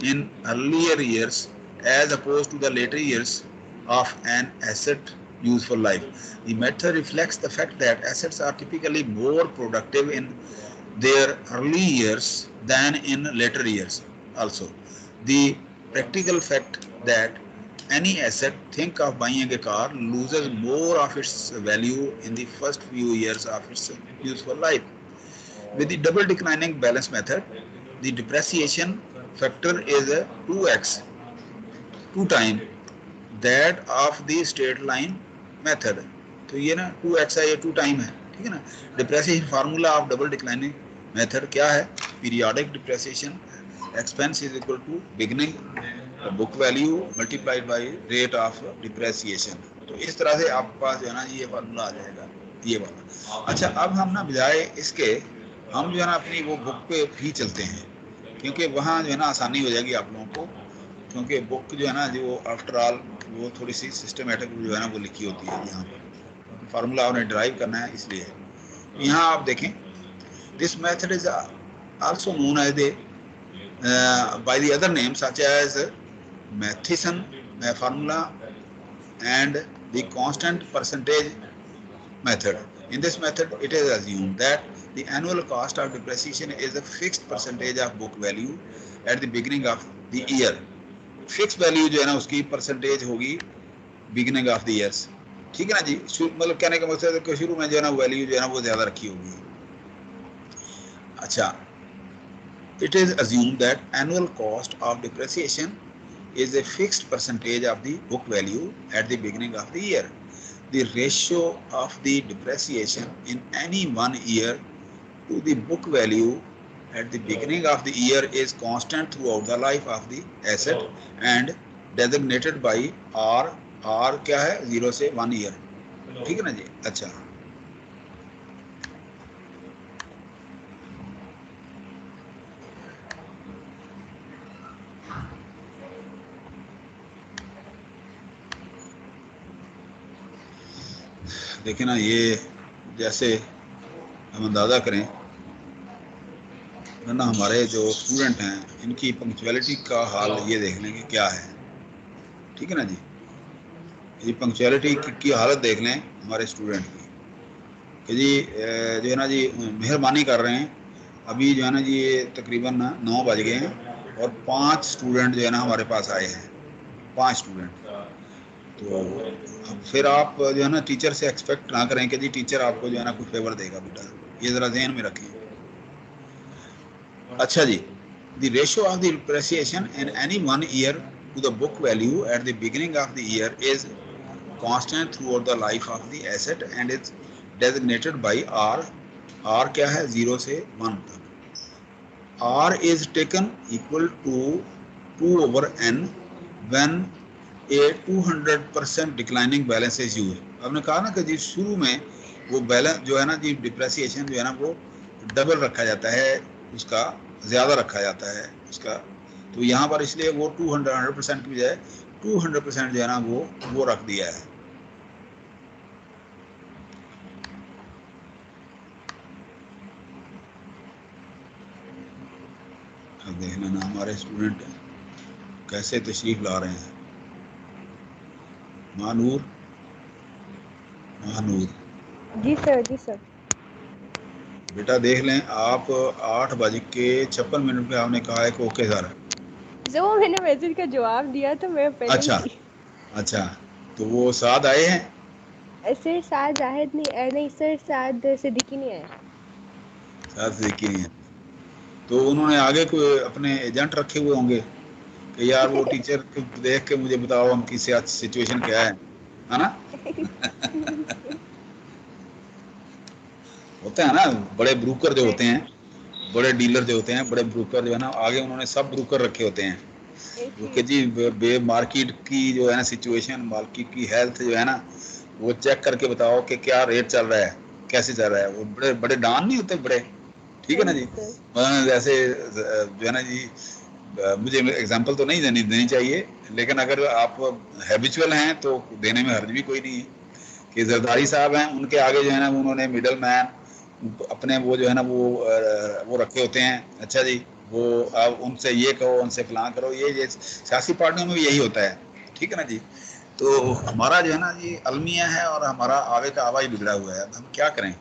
in earlier years as opposed to the later years of an asset useful life. The method reflects the fact that assets are typically more productive in their early years than in later years also. the practical fact that any asset, think of buying a car, loses more of its value in the first few years of its useful life. With the double declining balance method, the depreciation factor is a 2x, 2 time that of the straight line method. तो ये ना 2x है, ये 2 time है, ठीक है ना। Depreciation formula of double declining method क्या है? Periodic depreciation expense is equal to beginning book value multiplied by rate of depreciation. तो इस तरह से आपके पास जो है ना ये फार्मूला आ जाएगा, ये वाला। अच्छा, अब हम ना बजाय इसके हम जो है ना अपनी वो बुक पे भी चलते हैं, क्योंकि वहाँ जो है ना आसानी हो जाएगी आप लोगों को, क्योंकि बुक जो है ना जो आफ्टर ऑल वो थोड़ी सी सिस्टमेटिक जो है ना वो लिखी होती है। यहाँ पर फार्मूला आपने ड्राइव करना है, इसलिए यहाँ आप देखें, this method is also known as the by the other names such as Matheson formula and the constant percentage method. In this method, it is assumed that the annual cost of depreciation is a fixed percentage of book value at the beginning of the year. Fix value जो है ना उसकी percentage होगी beginning of the years, ठीक है ना जी। मतलब कहने का मकसद है कि शुरू में जो है ना वैल्यू जो है ना वो ज्यादा रखी होगी। अच्छा, it is assumed that annual cost of depreciation is a fixed percentage of the book value at the beginning of the year. The ratio of the depreciation in any one year to the book value at the beginning of the year is constant throughout the life of the asset and designated by R. R क्या है? 0 से 1 year, ठीक है ना जी। अच्छा, देखिए ना, ये जैसे हम अंदाजा करें ना, हमारे जो स्टूडेंट हैं इनकी पंक्चुअलिटी का हाल ये देख लें कि क्या है, ठीक है ना जी। ये पंक्चुअलिटी की हालत देख लें हमारे स्टूडेंट की कि जी जो है ना जी मेहरबानी कर रहे हैं, अभी जो है ना जी ये तकरीबन 9 बज गए हैं और 5 स्टूडेंट जो है ना हमारे पास आए हैं, 5 स्टूडेंट। तो अब फिर आप जो है ना टीचर से एक्सपेक्ट ना करें कि जी टीचर आपको जो है ना कुछ फेवर देगा, बेटा ये ज़रा ध्यान में रखें। अच्छा जी, the ratio of the depreciation in any one year to the book value at the beginning of the year is constant throughout the life of the asset and is designated by R. R क्या है? 0 से 1 तक। R is taken equal to 2 over n when a 200% declining balance is used। आपने कहा ना कि जी शुरू में वो बैलेंस जो है ना जी डिप्रेसिएशन जो है ना वो डबल रखा जाता है, उसका ज़्यादा रखा जाता है उसका। तो यहाँ पर इसलिए वो 200% की बजाय 200% जो है ना वो रख दिया है। अब देखना ना हमारे स्टूडेंट कैसे तशरीफ ला रहे हैं। महानूर, महानूर जी सर, जी सर। बेटा देख लें आप 8:56 पे आपने कहा है कि ओके सर। जो मैंने मैसेज का जवाब दिया तो मैं पहले अच्छा ही अच्छा, तो वो साद आए हैं? सर साद जाहिद नहीं सर, साद सिद्दीकी नहीं आया। साद सिद्दीकी नहीं है, तो उन्होंने आगे कोई अपने एजेंट रखे हुए होंगे कि यार वो टीचर को देख के मुझे बताओ उनकी सिचुएशन क्या है ना? होता है ना, बड़े ब्रोकर जो होते हैं, बड़े डीलर जो होते हैं, बड़े ब्रोकर जो है ना आगे उन्होंने सब ब्रोकर रखे होते हैं कि जी बे मार्केट की जो है ना सिचुएशन, मार्केट की हेल्थ जो है ना वो चेक करके बताओ कि क्या रेट चल रहा है, कैसे चल रहा है। वो बड़े बड़े डॉन नहीं होते बड़े, ठीक है ना जी। जैसे जो है ना जी मुझे एग्जांपल तो नहीं देनी चाहिए, लेकिन अगर आप हैबिचुअल हैं तो देने में हर्ज भी कोई नहीं है। कि जरदारी साहब हैं, उनके आगे जो है ना उन्होंने मिडल मैन अपने वो जो है ना वो रखे होते हैं। अच्छा जी, वो अब उनसे ये कहो, उनसे फलां करो, ये सियासी पार्टियों में भी यही होता है, ठीक है ना जी। तो हमारा जो है ना ये अलमिया है और हमारा आवे का आवा ही बिगड़ा हुआ है। अब हम क्या करें,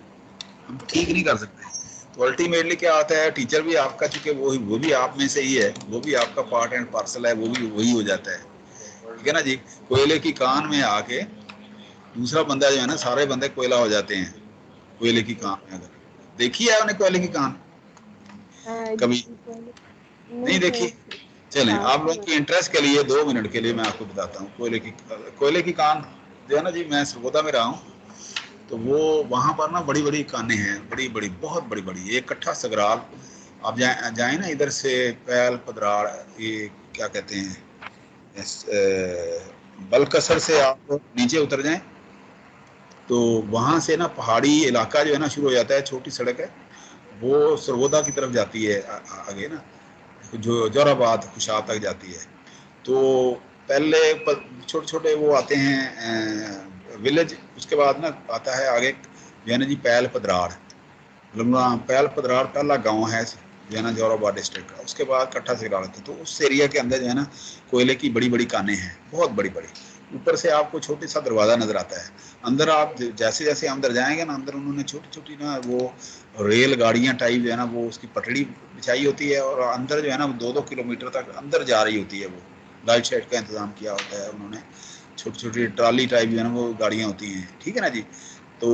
हम ठीक नहीं कर सकते। तो अल्टीमेटली क्या आता है, टीचर भी आपका, चूंकि वो भी आप में से ही है, वो भी आपका पार्ट एंड पार्सल है, वो भी वही हो जाता है, ठीक है ना जी। कोयले की कान में आके दूसरा बंदा जो है ना, सारे बंदे कोयला हो जाते हैं कोयले की कान में। अगर देखी है आपने कोयले की कान कभी? नहीं नहीं देखी? चलें, हाँ आप लोगों की इंटरेस्ट के लिए 2 मिनट के लिए मैं आपको बताता हूँ कोयले की कान जो है ना जी। मैं सरगोदा में रहा हूँ, तो वो वहाँ पर ना बड़ी बड़ी कानें हैं, बड़ी बड़ी, बहुत बड़ी बड़ी, एक कट्ठा सगराल। आप जाए ना इधर से पैल पदराड़, ये क्या कहते हैं, बलकसर से आप नीचे उतर जाएं तो वहाँ से ना पहाड़ी इलाका जो है ना शुरू हो जाता है, छोटी सड़क है, वो सरगोदा की तरफ जाती है आगे ना, जो जोराबाद खुशाब तक जाती है। तो पहले छोटे छोटे वो आते हैं विलेज, उसके बाद ना आता है आगे जो है ना जी पैल पदराड़। पैल पदराड़ पहला गांव है जो है ना जोराबाद डिस्ट्रिक्ट का। उसके बाद कट्ठा सिगराल है, तो उस एरिया के अंदर जो है ना कोयले की बड़ी बड़ी कानें हैं, बहुत बड़ी बड़ी। ऊपर से आपको छोटी सा दरवाज़ा नज़र आता है। अंदर आप जैसे जैसे अंदर जाएंगे ना, अंदर उन्होंने छोटी छोटी ना वो रेल गाड़ियाँ टाइप जो है ना, वो उसकी पटड़ी बिछाई होती है, और अंदर जो है ना 2-2 किलोमीटर तक अंदर जा रही होती है। वो लाइट शाइट का इंतज़ाम किया होता है उन्होंने, छोटी छोटी ट्राली टाइप जो है ना वो गाड़ियाँ होती हैं, ठीक है ना जी। तो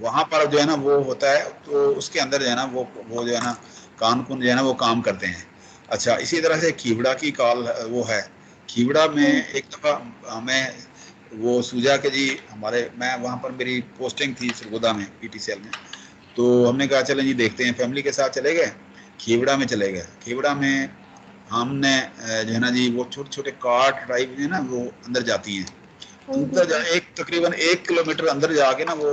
वहाँ पर जो है ना वो होता है, तो उसके अंदर जो है ना वो जो है ना कान कुन जो है ना वो काम करते हैं। अच्छा, इसी तरह से खीवड़ा की कॉल वो है। खीवड़ा में एक दफ़ा हमें वो सूजा के जी हमारे, मैं वहाँ पर मेरी पोस्टिंग थी सरगोदा में पीटीसीएल में, तो हमने कहा चलें जी देखते हैं, फैमिली के साथ चले गए, खीवड़ा में चले गए। खीवड़ा में हमने जो है ना जी वो छोटे छोटे कार्ट टाइप जो है ना वो अंदर जाती हैं। अंदर जा एक तकरीबन 1 किलोमीटर अंदर जाके ना वो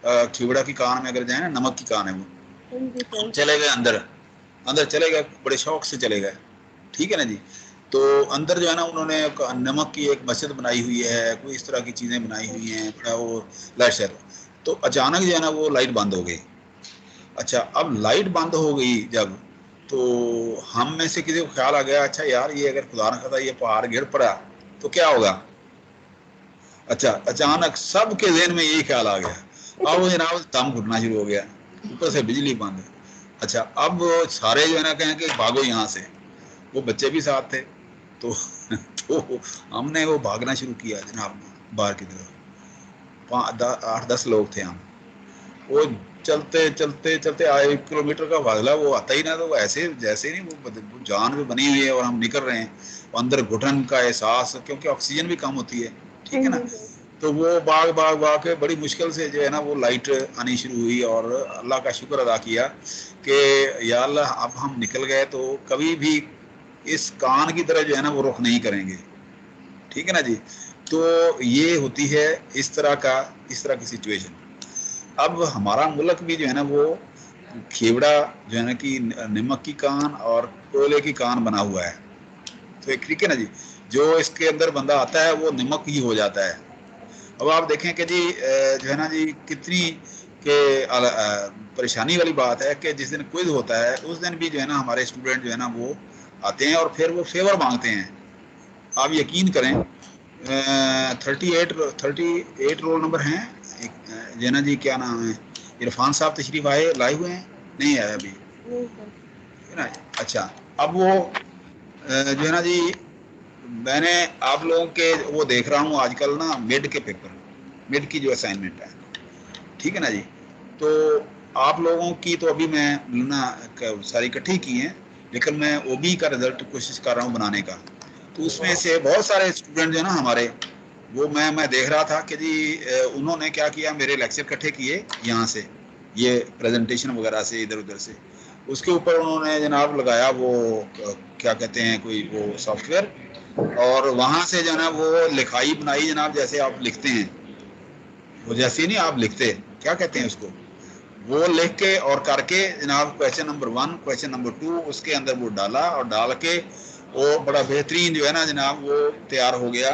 खीवड़ा की कान में अगर जाए ना, नमक की कान है वो, हम चले गए अंदर। अंदर चले गए, बड़े शौक से चले गए, ठीक है ना जी। तो अंदर जो है ना उन्होंने नमक की एक मस्जिद बनाई हुई है, कोई इस तरह की चीज़ें बनाई हुई हैं, बड़ा वो लाइट शहर। तो अचानक जो है ना वो लाइट बंद हो गई। अच्छा, अब लाइट बंद हो गई जब, तो हम में से किसी को ख्याल आ गया, अच्छा यार ये अगर खुदा न खास्ता ये पहाड़ गिर पड़ा तो क्या होगा। अच्छा, अचानक सबके ज़हन में यही ख्याल आ गया। अब वो जनाब दम घुटना शुरू हो गया, ऊपर से बिजली बंद। अच्छा, अब सारे जो है ना कहें कि भागो यहाँ से, वो बच्चे भी साथ थे, तो तो हमने वो भागना शुरू किया जनाब बाहर की तरफ। 8-10 लोग थे हम। वो चलते चलते चलते आए, 1 किलोमीटर का फासला वो आता ही ना, तो वो ऐसे जैसे नहीं वो जान भी बनी हुई है और हम निकल रहे हैं, अंदर घुटन का एहसास, क्योंकि ऑक्सीजन भी कम होती है, ठीक है ना। तो वो भाग भाग भाग के बड़ी मुश्किल से जो है ना वो लाइट आनी शुरू हुई, और अल्लाह का शुक्र अदा किया कि या अल्लाह अब हम निकल गए, तो कभी भी इस कान की तरह जो है ना वो रुख नहीं करेंगे, ठीक है ना जी। तो ये होती है इस तरह की सिचुएशन। अब हमारा मुल्क भी जो है ना वो खेवड़ा जो है ना कि नमक की कान और कोयले की कान बना हुआ है, तो एक ठीक है ना जी, जो इसके अंदर बंदा आता है वो नमक ही हो जाता है। अब आप देखें कि जी जो है ना जी कितनी के परेशानी वाली बात है कि जिस दिन क्विज होता है उस दिन भी जो है ना हमारे स्टूडेंट जो है ना वो आते हैं और फिर वो फेवर मांगते हैं। आप यकीन करें 38 रोल नंबर हैं। जैना जी क्या नाम है, इरफान साहब तशरीफ लाए हुए हैं, नहीं आया अभी, है ना। अच्छा, अब वो जो है ना जी मैंने आप लोगों के वो देख रहा हूँ आजकल ना मिड के पेपर, मिड की जो असाइनमेंट है, ठीक है ना जी। तो आप लोगों की तो अभी मैं ना सारी इकट्ठी की हैं, लेकिन मैं ओबी का रिजल्ट कोशिश कर रहा हूँ बनाने का। तो उसमें से बहुत सारे स्टूडेंट जो है ना हमारे, वो मैं देख रहा था कि जी उन्होंने क्या किया, मेरे लेक्चर इकट्ठे किए यहाँ से, ये प्रेजेंटेशन वगैरह से इधर उधर से, उसके ऊपर उन्होंने जनाब लगाया वो क्या कहते हैं कोई वो सॉफ्टवेयर, और वहाँ से जो है ना वो लिखाई बनाई जनाब, जैसे आप लिखते हैं वो जैसे नहीं आप लिखते, क्या कहते हैं उसको, वो लिख के और करके जनाब क्वेश्चन नंबर 1 क्वेश्चन नंबर 2 उसके अंदर वो डाला, और डाल के वो बड़ा बेहतरीन जो है ना जनाब वो तैयार हो गया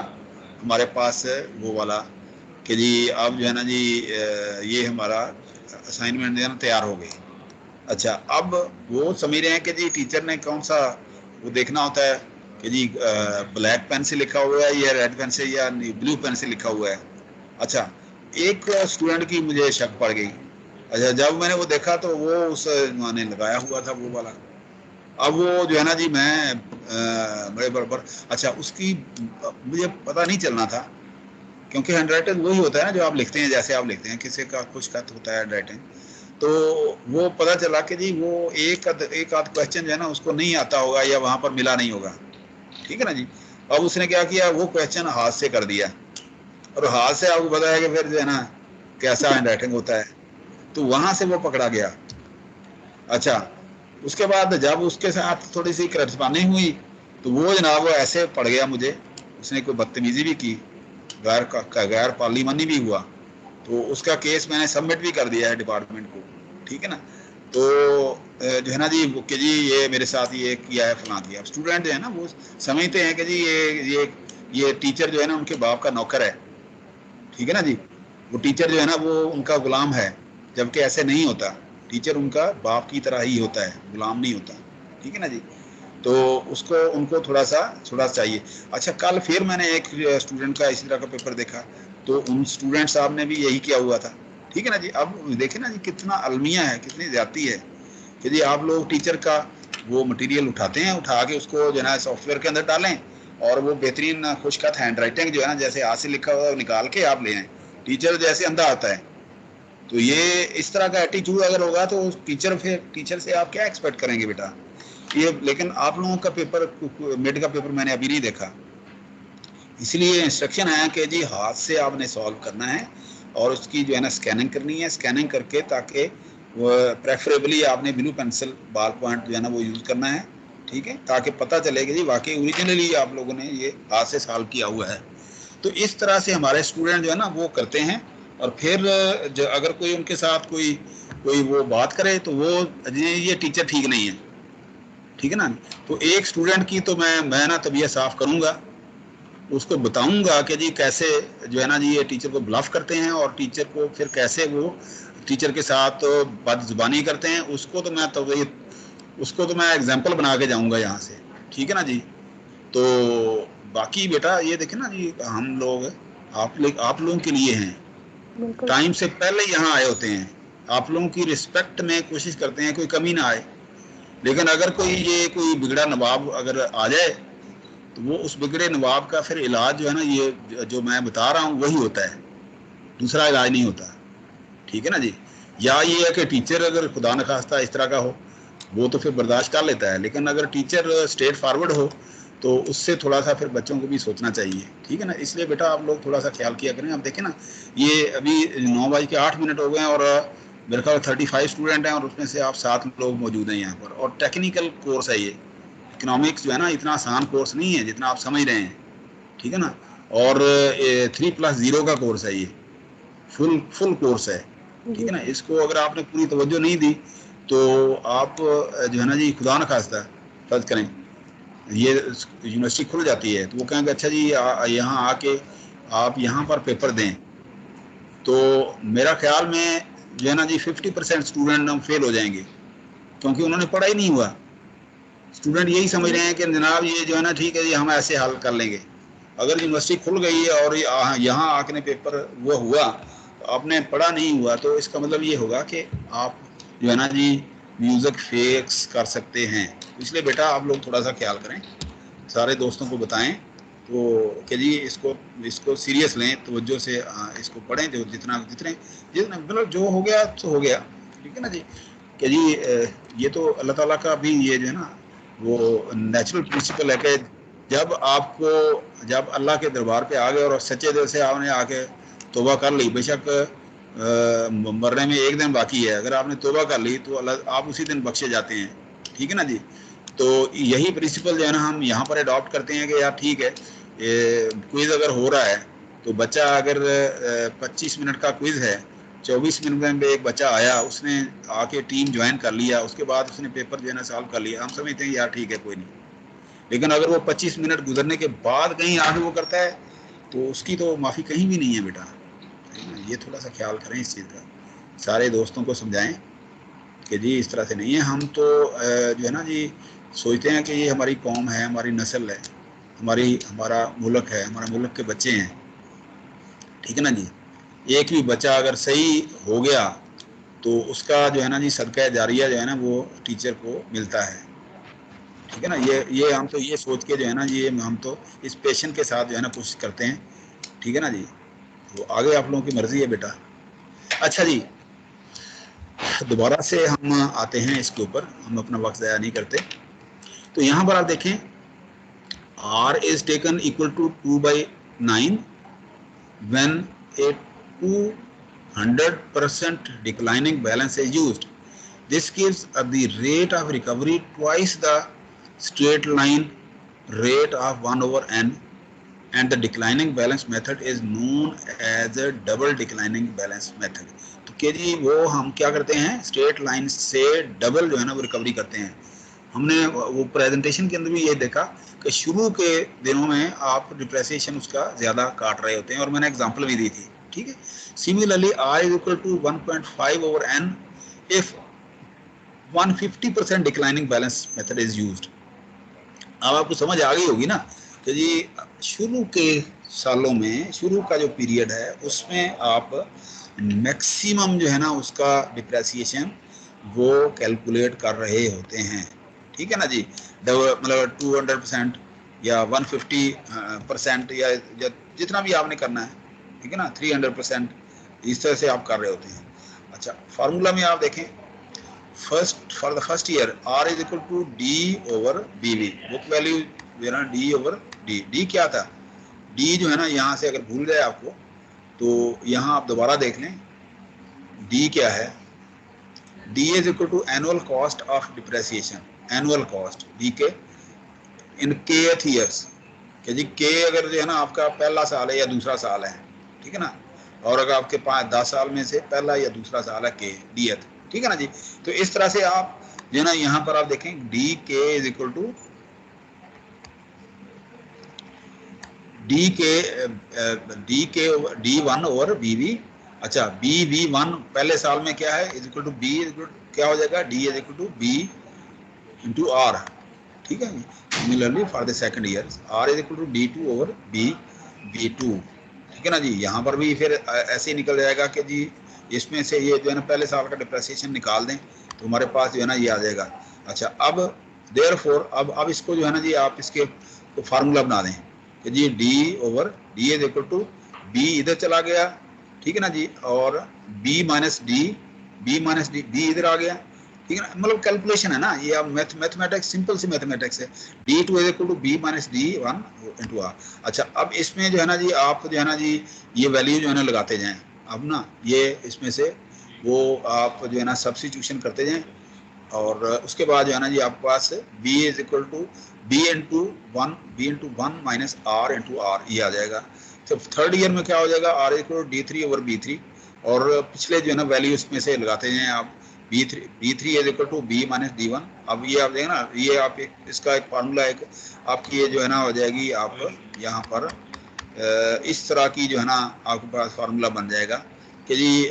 हमारे पास वो वाला, कि जी अब जो है ना जी ये हमारा असाइनमेंट जो है ना तैयार हो गई। अच्छा, अब वो समझ रहे हैं कि जी टीचर ने कौन सा वो देखना होता है कि जी ब्लैक पेन से लिखा हुआ है या रेड पेन से या ब्लू पेन से लिखा हुआ है। अच्छा, एक स्टूडेंट की मुझे शक पड़ गई। अच्छा, जब मैंने वो देखा तो वो उस माने लगाया हुआ था वो वाला। अब वो जो है ना जी, मैं बड़े बराबर, अच्छा उसकी मुझे पता नहीं चलना था, क्योंकि हैंड राइटिंग वही होता है ना जो आप लिखते हैं, जैसे आप लिखते हैं, किसी का कुछ खत होता है हैंड राइटिंग। तो वो पता चला कि जी वो एक आध क्वेश्चन जो है ना उसको नहीं आता होगा या वहां पर मिला नहीं होगा, ठीक है ना जी। अब उसने क्या किया, वो क्वेश्चन हाथ से कर दिया, और हाथ से आपको पता है कि फिर जो है ना कैसा हैंड राइटिंग होता है, तो वहां से वो पकड़ा गया। अच्छा, उसके बाद जब उसके साथ थोड़ी सी करस्पॉन्डिंग हुई तो वो जनाब वो ऐसे पड़ गया मुझे, उसने कोई बदतमीजी भी की, गैर पार्लिमानी भी हुआ, तो उसका केस मैंने सबमिट भी कर दिया है डिपार्टमेंट को, ठीक है ना। तो जो है ना जी कि जी ये मेरे साथ ये किया है, फलां किया। स्टूडेंट जो है ना वो समझते हैं कि जी ये टीचर जो है ना उनके बाप का नौकर है, ठीक है ना जी। वो टीचर जो है ना वो उनका गुलाम है, जबकि ऐसे नहीं होता। टीचर उनका बाप की तरह ही होता है, गुलाम नहीं होता, ठीक है ना जी। तो उसको उनको थोड़ा चाहिए। अच्छा, कल फिर मैंने एक स्टूडेंट का इसी तरह का पेपर देखा, तो उन स्टूडेंट साहब ने भी यही किया हुआ था, ठीक है ना जी। अब देखे ना जी कितना अलमिया है, कितनी ज्यादती है कि जी आप लोग टीचर का वो मटेरियल उठाते हैं, उठा के उसको जो है ना सॉफ्टवेयर के अंदर डालें, और वो बेहतरीन खुशखत हैंड राइटिंग जो है ना जैसे हाथ से लिखा हुआ निकाल के आप ले आए। टीचर जैसे अंधा आता है, तो ये इस तरह का एटीट्यूड अगर होगा तो टीचर से आप क्या एक्सपेक्ट करेंगे बेटा। ये लेकिन आप लोगों का पेपर, मिड का पेपर मैंने अभी नहीं देखा, इसलिए इंस्ट्रक्शन है कि जी हाथ से आपने सॉल्व करना है, और उसकी जो है ना स्कैनिंग करनी है, स्कैनिंग करके ताकि प्रेफरेबली आपने ब्लू पेंसिल बाल पॉइंट जो है ना वो यूज़ करना है, ठीक है, ताकि पता चले कि जी वाकई ओरिजिनली आप लोगों ने ये हाथ से सॉल्व किया हुआ है। तो इस तरह से हमारे स्टूडेंट जो है ना वो करते हैं, और फिर अगर कोई उनके साथ कोई कोई वो बात करे तो वो ये टीचर ठीक नहीं है, ठीक है ना। तो एक स्टूडेंट की तो मैं ना तबीयत साफ करूंगा, उसको बताऊंगा कि जी कैसे जो है ना जी ये टीचर को ब्लफ करते हैं, और टीचर को फिर कैसे वो टीचर के साथ बदजुबानी करते हैं, उसको तो मैं एग्जाम्पल बना के जाऊंगा यहाँ से, ठीक है ना जी। तो बाकी बेटा ये देखे ना जी, हम लोग आप लोगों के लिए हैं, बिल्कुल। टाइम से पहले यहाँ आए होते हैं, आप लोगों की रिस्पेक्ट में कोशिश करते हैं कोई कमी ना आए। लेकिन अगर कोई बिगड़ा नवाब अगर आ जाए, तो वो उस बिगड़े नवाब का फिर इलाज जो है ना ये जो मैं बता रहा हूँ वही होता है, दूसरा इलाज नहीं होता, ठीक है ना जी। या ये है कि टीचर अगर खुदा न खास्ता इस तरह का हो, वो तो फिर बर्दाश्त कर लेता है, लेकिन अगर टीचर स्ट्रेट फॉरवर्ड हो तो उससे थोड़ा सा फिर बच्चों को भी सोचना चाहिए, ठीक है ना। इसलिए बेटा आप लोग थोड़ा सा ख्याल किया करें। आप देखें ना, ये अभी 9:08 हो गए हैं, और मेरे ख्याल 35 स्टूडेंट हैं, और उसमें से आप 7 लोग मौजूद हैं यहाँ पर, और टेक्निकल कोर्स है ये। इकोनॉमिक्स जो है ना इतना आसान कोर्स नहीं है जितना आप समझ रहे हैं, ठीक है ना। और 3+0 का कोर्स है ये, फुल कोर्स है, ठीक जी है ना। सर। इसको अगर आपने पूरी तवज्जो नहीं दी तो आप जो है ना जी खुदा न खास्ता फर्ज करें ये यूनिवर्सिटी खुल जाती है तो वो कहेंगे अच्छा जी यहाँ आके आप यहाँ पर पेपर दें, तो मेरा ख्याल में जो है ना जी 50% स्टूडेंट हम फेल हो जाएंगे, क्योंकि उन्होंने पढ़ा ही नहीं हुआ। स्टूडेंट यही समझ रहे हैं कि जनाब ये जो है ना ठीक है जी हम ऐसे हल कर लेंगे। अगर यूनिवर्सिटी खुल गई है और यहाँ आके पेपर वो हुआ, तो आपने पढ़ा नहीं हुआ, तो इसका मतलब ये होगा कि आप जो है ना जी म्यूजिक फेक्स कर सकते हैं। इसलिए बेटा आप लोग थोड़ा सा ख्याल करें, सारे दोस्तों को बताएं तो कि जी इसको इसको सीरियस लें, तवज्जो से इसको पढ़ें, जो जितना जितने जितना मतलब जो हो गया तो हो गया, ठीक है ना जी। कि जी ये तो अल्लाह ताला का भी ये जो है ना वो नेचुरल प्रिंसिपल है कि जब अल्लाह के दरबार पे आ गए और सच्चे दिल से आपने आके तौबा कर ली, बेशक मरने में एक दिन बाकी है, अगर आपने तौबा कर ली तो अल्लाह आप उसी दिन बख्शे जाते हैं, ठीक है ना जी। तो यही प्रिंसिपल जो है ना हम यहाँ पर अडॉप्ट करते हैं कि यार ठीक है, क्विज अगर हो रहा है तो बच्चा अगर 25 मिनट का क्विज है, 24 मिनट में एक बच्चा आया, उसने आके टीम ज्वाइन कर लिया, उसके बाद उसने पेपर जो है ना सॉल्व कर लिया, हम समझते हैं यार ठीक है कोई नहीं। लेकिन अगर वो 25 मिनट गुजरने के बाद कहीं आगे वो करता है तो उसकी तो माफ़ी कहीं भी नहीं है बेटा, ये थोड़ा सा ख्याल करें इस चीज़ का, सारे दोस्तों को समझाएं कि जी इस तरह से नहीं है। हम तो जो है ना जी सोचते हैं कि ये हमारी कौम है, हमारी नस्ल है, हमारा मुल्क है, हमारे मुल्क के बच्चे हैं, ठीक है ना जी। एक भी बच्चा अगर सही हो गया तो उसका जो है ना जी सदका जारिया जो है ना वो टीचर को मिलता है। ठीक है ना, ये हम तो ये सोच के जो है ना ये हम तो इस पेशेंट के साथ जो है ना कोशिश करते हैं। ठीक है ना जी, तो आगे आप लोगों की मर्जी है बेटा। अच्छा जी, दोबारा से हम आते हैं इसके ऊपर, हम अपना वक्त ज़ाया नहीं करते। तो यहाँ पर आप देखें, R is taken equal to 2/9 when a 200% declining balance is used. This gives the rate of recovery twice the straight line rate of 1/n, and the declining balance method is known as a double declining balance method. तो के जी वो हम क्या करते हैं, straight line से double जो है ना वो रिकवरी करते हैं। हमने वो प्रेजेंटेशन के अंदर भी ये देखा कि शुरू के दिनों में आप डिप्रेसिएशन उसका ज़्यादा काट रहे होते हैं, और मैंने एग्जांपल भी दी थी। ठीक है, similarly R is equal to 1.5/n if 150% declining balance method is used. अब आपको समझ आ गई होगी ना कि जी शुरू के सालों में, शुरू का जो पीरियड है उसमें आप मैक्सिमम जो है ना उसका डिप्रेसिएशन वो कैलकुलेट कर रहे होते हैं। ठीक है ना जी, मतलब 200% या 150% या जितना भी आपने करना है, ठीक है ना, 300%, इस तरह से आप कर रहे होते हैं। अच्छा, फार्मूला में आप देखें, first for the first year R is equal to D over BV, book value जो है ना D ओवर D क्या था, D जो है ना यहाँ से अगर भूल जाए आपको तो यहाँ आप दोबारा देख लें, D क्या है, D is equal to annual cost of depreciation, annual cost D के इन kth ईयर्स, कि जी K अगर जो है ना आपका पहला साल है या दूसरा साल है, ठीक है ना, और अगर आपके 5-10 साल में से पहला या दूसरा साल है K Dth, ठीक है ना जी। तो इस तरह से आप जो है ना यहाँ पर आप देखें d k is equal to D1 over BV। अच्छा, BV1 पहले साल में क्या है, is equal to B is equal क्या हो जाएगा, D is equal to B into R। ठीक है, similarly for the second year R is equal to D2 over B2। ठीक है ना जी, यहाँ पर भी फिर ऐसे ही निकल जाएगा कि जी इसमें से ये जो है ना पहले साल का डिप्रेसिएशन निकाल दें तो हमारे पास जो है ना ये आ जाएगा। अच्छा, अब देयरफॉर अब इसको जो है ना जी आप इसके तो फार्मूला बना दें कि जी D over D is equal to B इधर चला गया, ठीक है ना जी, और B माइनस D इधर आ गया। ठीक है ना, मतलब कैलकुलेशन है ना ये, आप मैथमेटिक्स, सिंपल सी मैथमेटिक्स है। D2 is equal to B minus D1 into R। अच्छा, अब इसमें जो है ना जी आप जो है ना जी ये वैल्यू जो है ना लगाते जाएं, अब ना ये इसमें से वो आप जो है ना सब्स्टिट्यूशन करते जाएं, और उसके बाद जो है ना जी आपके पास B is equal to B into one minus R into R ये आ जाएगा। तो थर्ड ईयर में क्या हो जाएगा, R equal to D3 over B3, और पिछले जो है ना वैल्यू इसमें से लगाते जाएं आप, B3 is equal to B minus D1। अब ये आप देखें ना, ये आप इसका एक फार्मूला एक आपकी ये जो है ना हो जाएगी, आप यहाँ पर इस तरह की जो है ना आपके पास फार्मूला बन जाएगा कि जी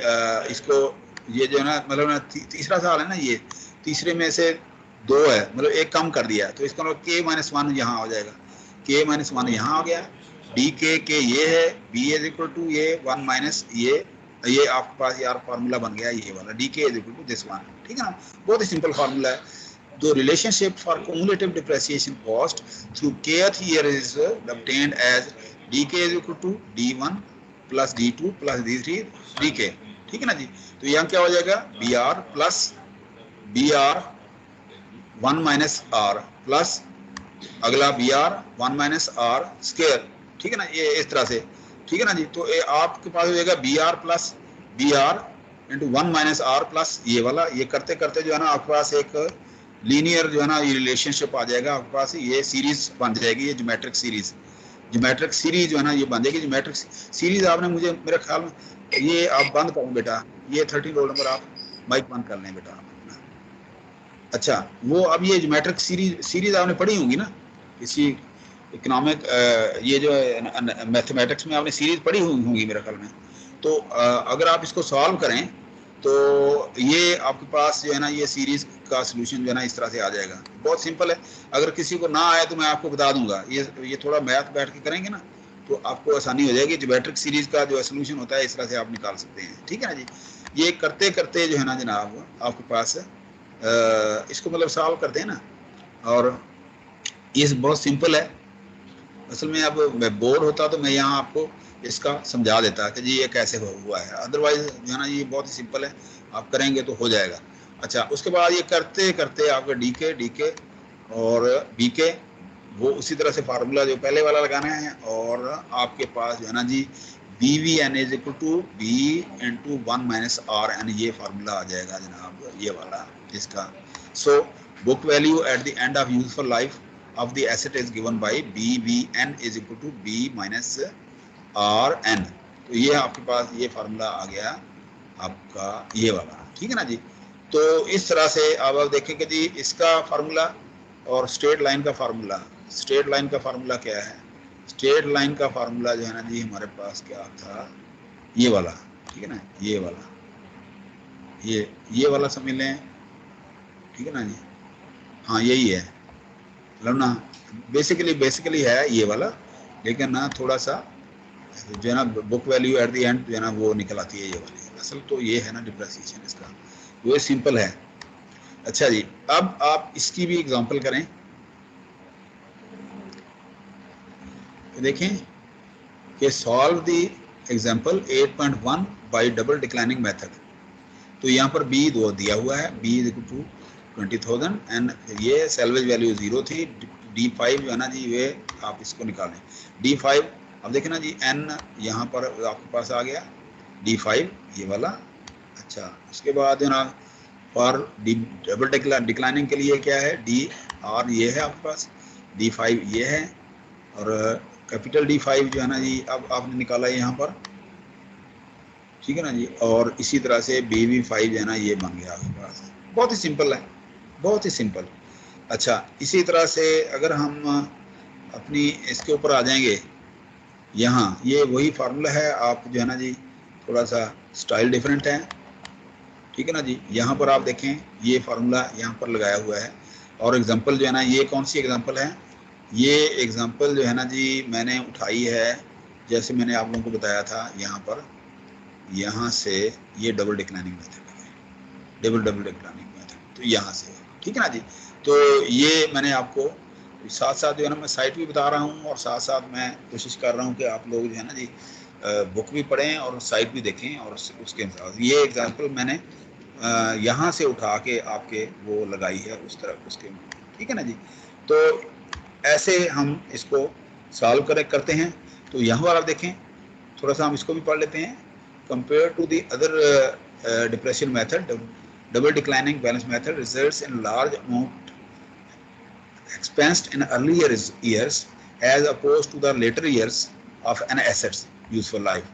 इसको ये जो है ना मतलब ना तीसरा साल है ना, ये तीसरे में से 2 है, मतलब एक कम कर दिया, तो इसका मतलब K-1 यहाँ हो जाएगा, K-1 यहाँ आ गया, D के ये है, B इज इक्वल टू ये 1 माइनस ये आपके पास यार फार्मूला बन गया ये वाला, D k is equal to this one. ठीक है ना, बहुत ही सिंपल फार्मूला है। The relationship for cumulative depreciation cost through kth year is obtained as dk is equal to d1 plus d2 plus d3 dk। ठीक है ना जी, तो यहाँ क्या हो जाएगा, br plus br 1 minus r plus अगला br 1 माइनस r स्क्वायर। ठीक है ना, ये इस तरह से। ठीक है ना जी, तो आपके पास हो जाएगा br plus br into 1 minus r plus ये वाला, ये करते करते जो है ना आपके पास एक लीनियर जो है ना ये रिलेशनशिप आ जाएगा आपके पास, ये सीरीज बन जाएगी, ये ज्योमेट्रिक सीरीज जो है ना ये बन जाएगी। ज्योमेट्रिक सीरीज आपने मुझे मेरे ख्याल में ये आप बंद करें बेटा, ये 13 रोल नंबर आप माइक बंद कर लें बेटा। अच्छा, वो अब ये ज्योमेट्रिक सीरीज आपने पढ़ी होंगी ना किसी इकोनॉमिक, ये जो मैथमेटिक्स में आपने सीरीज पढ़ी होंगी मेरे ख्याल में। तो अगर आप इसको सॉल्व करें तो ये आपके पास जो है ना ये सीरीज का सलूशन जो है ना इस तरह से आ जाएगा, बहुत सिंपल है। अगर किसी को ना आए तो मैं आपको बता दूंगा, ये थोड़ा मैथ बैठ के करेंगे ना तो आपको आसानी हो जाएगी। ज्योमेट्रिक सीरीज का जो सलूशन होता है इस तरह से आप निकाल सकते हैं। ठीक है ना जी, ये करते करते जो है ना जनाब आपके पास इसको मतलब सॉल्व करते हैं ना, और ये बहुत सिंपल है। असल में अब मैं बोर होता तो मैं यहाँ आपको इसका समझा देता कि जी ये कैसे हुआ है, अदरवाइज जो है ना ये बहुत ही सिंपल है, आप करेंगे तो हो जाएगा। अच्छा, उसके बाद ये करते करते आपका डी के और बी के वो उसी तरह से फार्मूला जो पहले वाला लगाना है, और आपके पास जो है ना जी b v n is equal to b into 1 minus r n, ये फार्मूला आ जाएगा जनाब ये वाला इसका। So book value at the end of useful life of the asset is given by BVN is equal to B minus RN। तो ये आपके पास ये फार्मूला आ गया आपका ये वाला, ठीक है ना जी। तो इस तरह से अब आप देखें कि जी इसका फार्मूला और स्ट्रेट लाइन का फार्मूला, स्ट्रेट लाइन का फार्मूला क्या है, स्ट्रेट लाइन का फार्मूला जो है ना जी हमारे पास क्या था, ये वाला, ठीक है ना, ये वाला, ये वाला समझ लें, ठीक है ना जी। हाँ यही है, मतलब ना बेसिकली है ये वाला, लेकिन ना थोड़ा सा जो है ना book value at the and जो है ना वो निकल आती है ये वाली। असल तो ये है ना डिप्रेसिएशन इसका, वो सिंपल है। अच्छा जी, अब आप इसकी भी एग्जांपल करें, तो देखें कि solve the example 8.1 by double declining method. तो यहाँ पर बी दो दिया हुआ है, b is equal to 20,000 and ये सेल्वेज वैल्यू 0 थी। D5 जो है ना जी वे आप इसको निकालें, D5 अब देखें ना जी n यहाँ पर आपके पास आ गया D5 ये वाला। अच्छा, उसके बाद जो ना फॉर डबल डिक्लाइनिंग के लिए क्या है, DR ये है आपके पास, D5 ये है, और कैपिटल D5 जो है ना जी अब आपने निकाला है यहाँ पर, ठीक है ना जी। और इसी तरह से BV5 जो है ना ये बन गया आपके पास। बहुत ही सिंपल है, बहुत ही सिंपल। अच्छा, इसी तरह से अगर हम अपनी इसके ऊपर आ जाएंगे, यहाँ ये वही फार्मूला है, आप जो है ना जी थोड़ा सा स्टाइल डिफरेंट है, ठीक है ना जी। यहाँ पर आप देखें ये फार्मूला यहाँ पर लगाया हुआ है, और एग्जांपल जो है ना ये कौन सी एग्जांपल है, ये एग्जांपल जो है ना जी मैंने उठाई है, जैसे मैंने आप लोगों को बताया था यहाँ पर, यहाँ से ये डबल डिक्लाइनिंग मेथड है, डबल डिक्लाइनिंग मेथड, तो यहाँ से, ठीक है ना जी। तो ये मैंने आपको साथ साथ जो है ना मैं साइट भी बता रहा हूँ, और साथ साथ मैं कोशिश कर रहा हूँ कि आप लोग जो है ना जी बुक भी पढ़ें और साइट भी देखें, और उसके अनुसार ये एग्जांपल मैंने यहाँ से उठा के आपके वो लगाई है उस तरह उसके, ठीक है ना जी। तो ऐसे हम इसको सॉल्व करते हैं। तो यहाँ पर आप देखें, थोड़ा सा हम इसको भी पढ़ लेते हैं। Compare to the other depression method, double declining balance method results in large amount expensed in earlier years as opposed to the later years of an asset's useful life.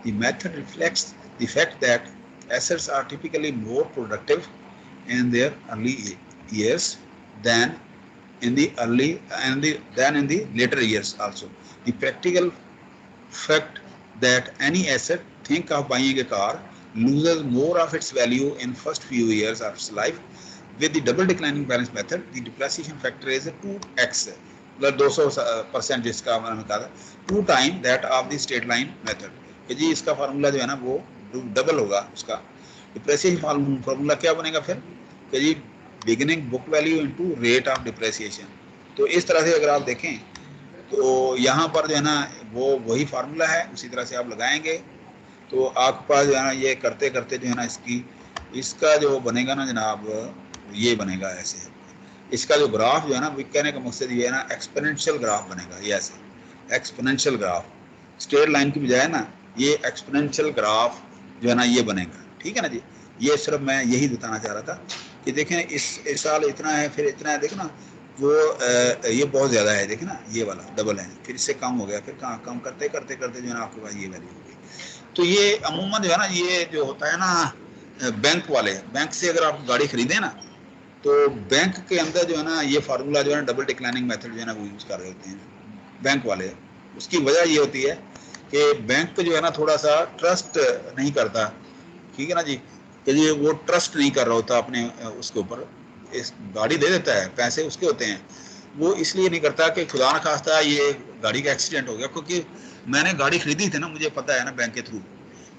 The method reflects the fact that assets are typically more productive in their early years than in the later years also. The practical fact that any asset, think of buying a car, loses more of its value in first few years of its life. With the double declining balance method, the depreciation factor is 2x, मतलब 200% जिसका मैंने कहा था, 2 time that of the straight line method, कि जी इसका formula जो है ना वो डबल होगा उसका। डिप्रेसिएशन फार्मूला क्या बनेगा फिर, कि जी beginning book value into rate of depreciation. तो इस तरह से अगर आप देखें तो यहाँ पर जो है ना वो वही फार्मूला है, उसी तरह से आप लगाएंगे तो आपके पास जो है ना ये करते करते जो है ना इसका जो बनेगा ना जनाब, ये बनेगा ऐसे, इसका जो ग्राफ जो है ना, कहने का मकसद ये है ना एक्सपोनेंशियल ग्राफ बनेगा, ये ऐसे एक्सपोनेंशियल ग्राफ, स्ट्रेट लाइन की बजाय ना ये एक्सपोनेंशियल ग्राफ जो है ना ये बनेगा, ठीक है ना जी। ये सिर्फ मैं यही बताना चाह रहा था कि देखें इस साल इतना है, फिर इतना है, देखो ना वो ये बहुत ज़्यादा है, देखें ना ये वाला डबल है, फिर इससे कम हो गया, फिर कम करते करते करते जो है ना आपके पास ये वैल्यू हो गई। तो ये अमूमन जो है ना ये जो होता है ना बैंक वाले, बैंक से अगर आप गाड़ी खरीदें ना तो बैंक के अंदर जो है ना ये फार्मूला जो है ना डबल डिक्लाइनिंग मेथड जो है ना वो यूज़ कर रहे होते हैं बैंक वाले। उसकी वजह ये होती है कि बैंक जो है ना थोड़ा सा ट्रस्ट नहीं करता, ठीक है ना जी, कि ये वो ट्रस्ट नहीं कर रहा होता अपने उसके ऊपर, इस गाड़ी दे देता है, पैसे उसके होते हैं, वो इसलिए नहीं करता कि खुदा न खास्ता ये गाड़ी का एक्सीडेंट हो गया, क्योंकि मैंने गाड़ी खरीदी थी ना, मुझे पता है ना बैंक के थ्रू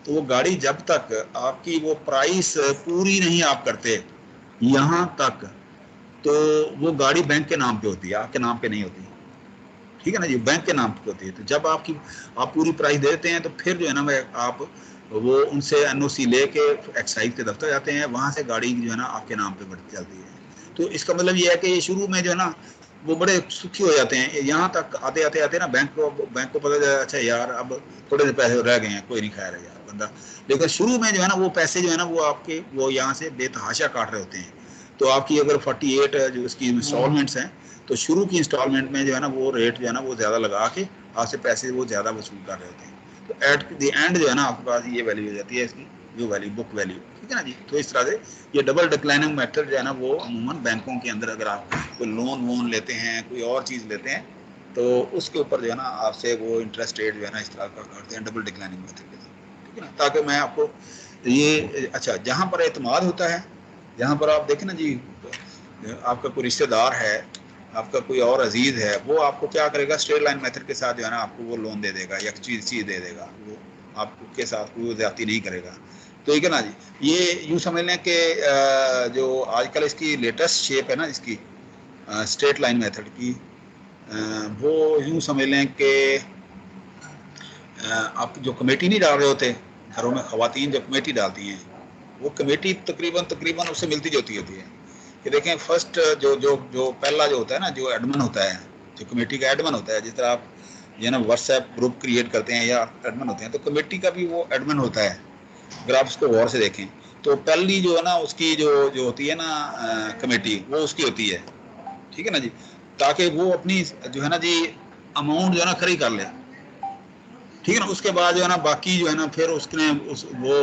तो वो गाड़ी जब तक आपकी वो प्राइस पूरी नहीं आप करते यहाँ तक, तो वो गाड़ी बैंक के नाम पे होती है, आपके नाम पे नहीं होती, ठीक है ना जी, बैंक के नाम पे होती है। तो जब आप पूरी प्राइस देते हैं तो फिर जो है ना आप वो उनसे एनओसी लेके एक्साइज के दफ्तर जाते हैं, वहां से गाड़ी जो है ना आपके नाम पे बढ़ती चलती है। तो इसका मतलब ये है कि शुरू में जो है ना वो बड़े सुखी हो जाते हैं, यहाँ तक आते आते आते ना बैंक को पता चला अच्छा यार अब थोड़े से पैसे रह गए हैं, कोई नहीं खा रहा यार बंदा। लेकिन शुरू में जो है ना वो पैसे जो है ना वो आपके वो यहाँ से बेतहाशा काट रहे होते हैं। तो आपकी अगर 48 जो इसकी इंस्टॉलमेंट्स हैं, तो शुरू की इंस्टॉलमेंट में जो है ना वो रेट जो है ना वो ज़्यादा लगा के आपसे पैसे वो ज़्यादा वसूल कर रहे होते हैं। तो एट द एंड जो है ना आपके पास ये वैल्यू हो जाती है इसकी, जो वैल्यू बुक वैल्यू, ठीक है ना जी। तो इस तरह से ये डबल डिक्लाइनिंग मेथड जो है ना वो अमूमन बैंकों के अंदर अगर आप कोई लोन वोन लेते हैं, कोई और चीज़ लेते हैं, तो उसके ऊपर जो है ना आपसे वो इंटरेस्ट रेट जो है ना इस तरह का करते हैं डबल डिक्लाइनिंग मेथड के साथ, ठीक है ना। ताकि मैं आपको ये अच्छा जहाँ पर एतमाद होता है, जहाँ पर आप देखें ना जी आपका कोई रिश्तेदार है, आपका कोई और अजीज है, वो आपको क्या करेगा स्ट्रेट लाइन मेथड के साथ जो है ना आपको वो लोन दे देगा या चीज़ दे देगा, वो आपके साथ कोई ज्यादती नहीं करेगा। तो ठीक है ना जी। ये यूँ समझ लें कि जो आजकल इसकी लेटेस्ट शेप है ना इसकी स्ट्रेट लाइन मेथड की, वो यूँ समझ लें कि आप जो कमेटी नहीं डाल रहे होते घरों में, ख़वातीन जो कमेटी डालती हैं, वो कमेटी तकरीबन उससे मिलती जुलती होती है। कि देखें फर्स्ट जो जो जो पहला जो होता है ना, जो एडमिन होता है, जो कमेटी का एडमिन होता है, जिस तरह आप ये ना व्हाट्सएप ग्रुप क्रिएट करते हैं या एडमिन होते हैं, तो कमेटी का भी वो एडमिन होता है। अगर आप उसको गौर से देखें तो पहली जो है ना उसकी जो जो होती है ना कमेटी, वो उसकी होती है, ठीक है ना जी, ताकि वो अपनी जो है ना जी अमाउंट जो है ना खरी कर ले, ठीक है ना। उसके बाद जो है ना बाकी जो है ना फिर उसने वो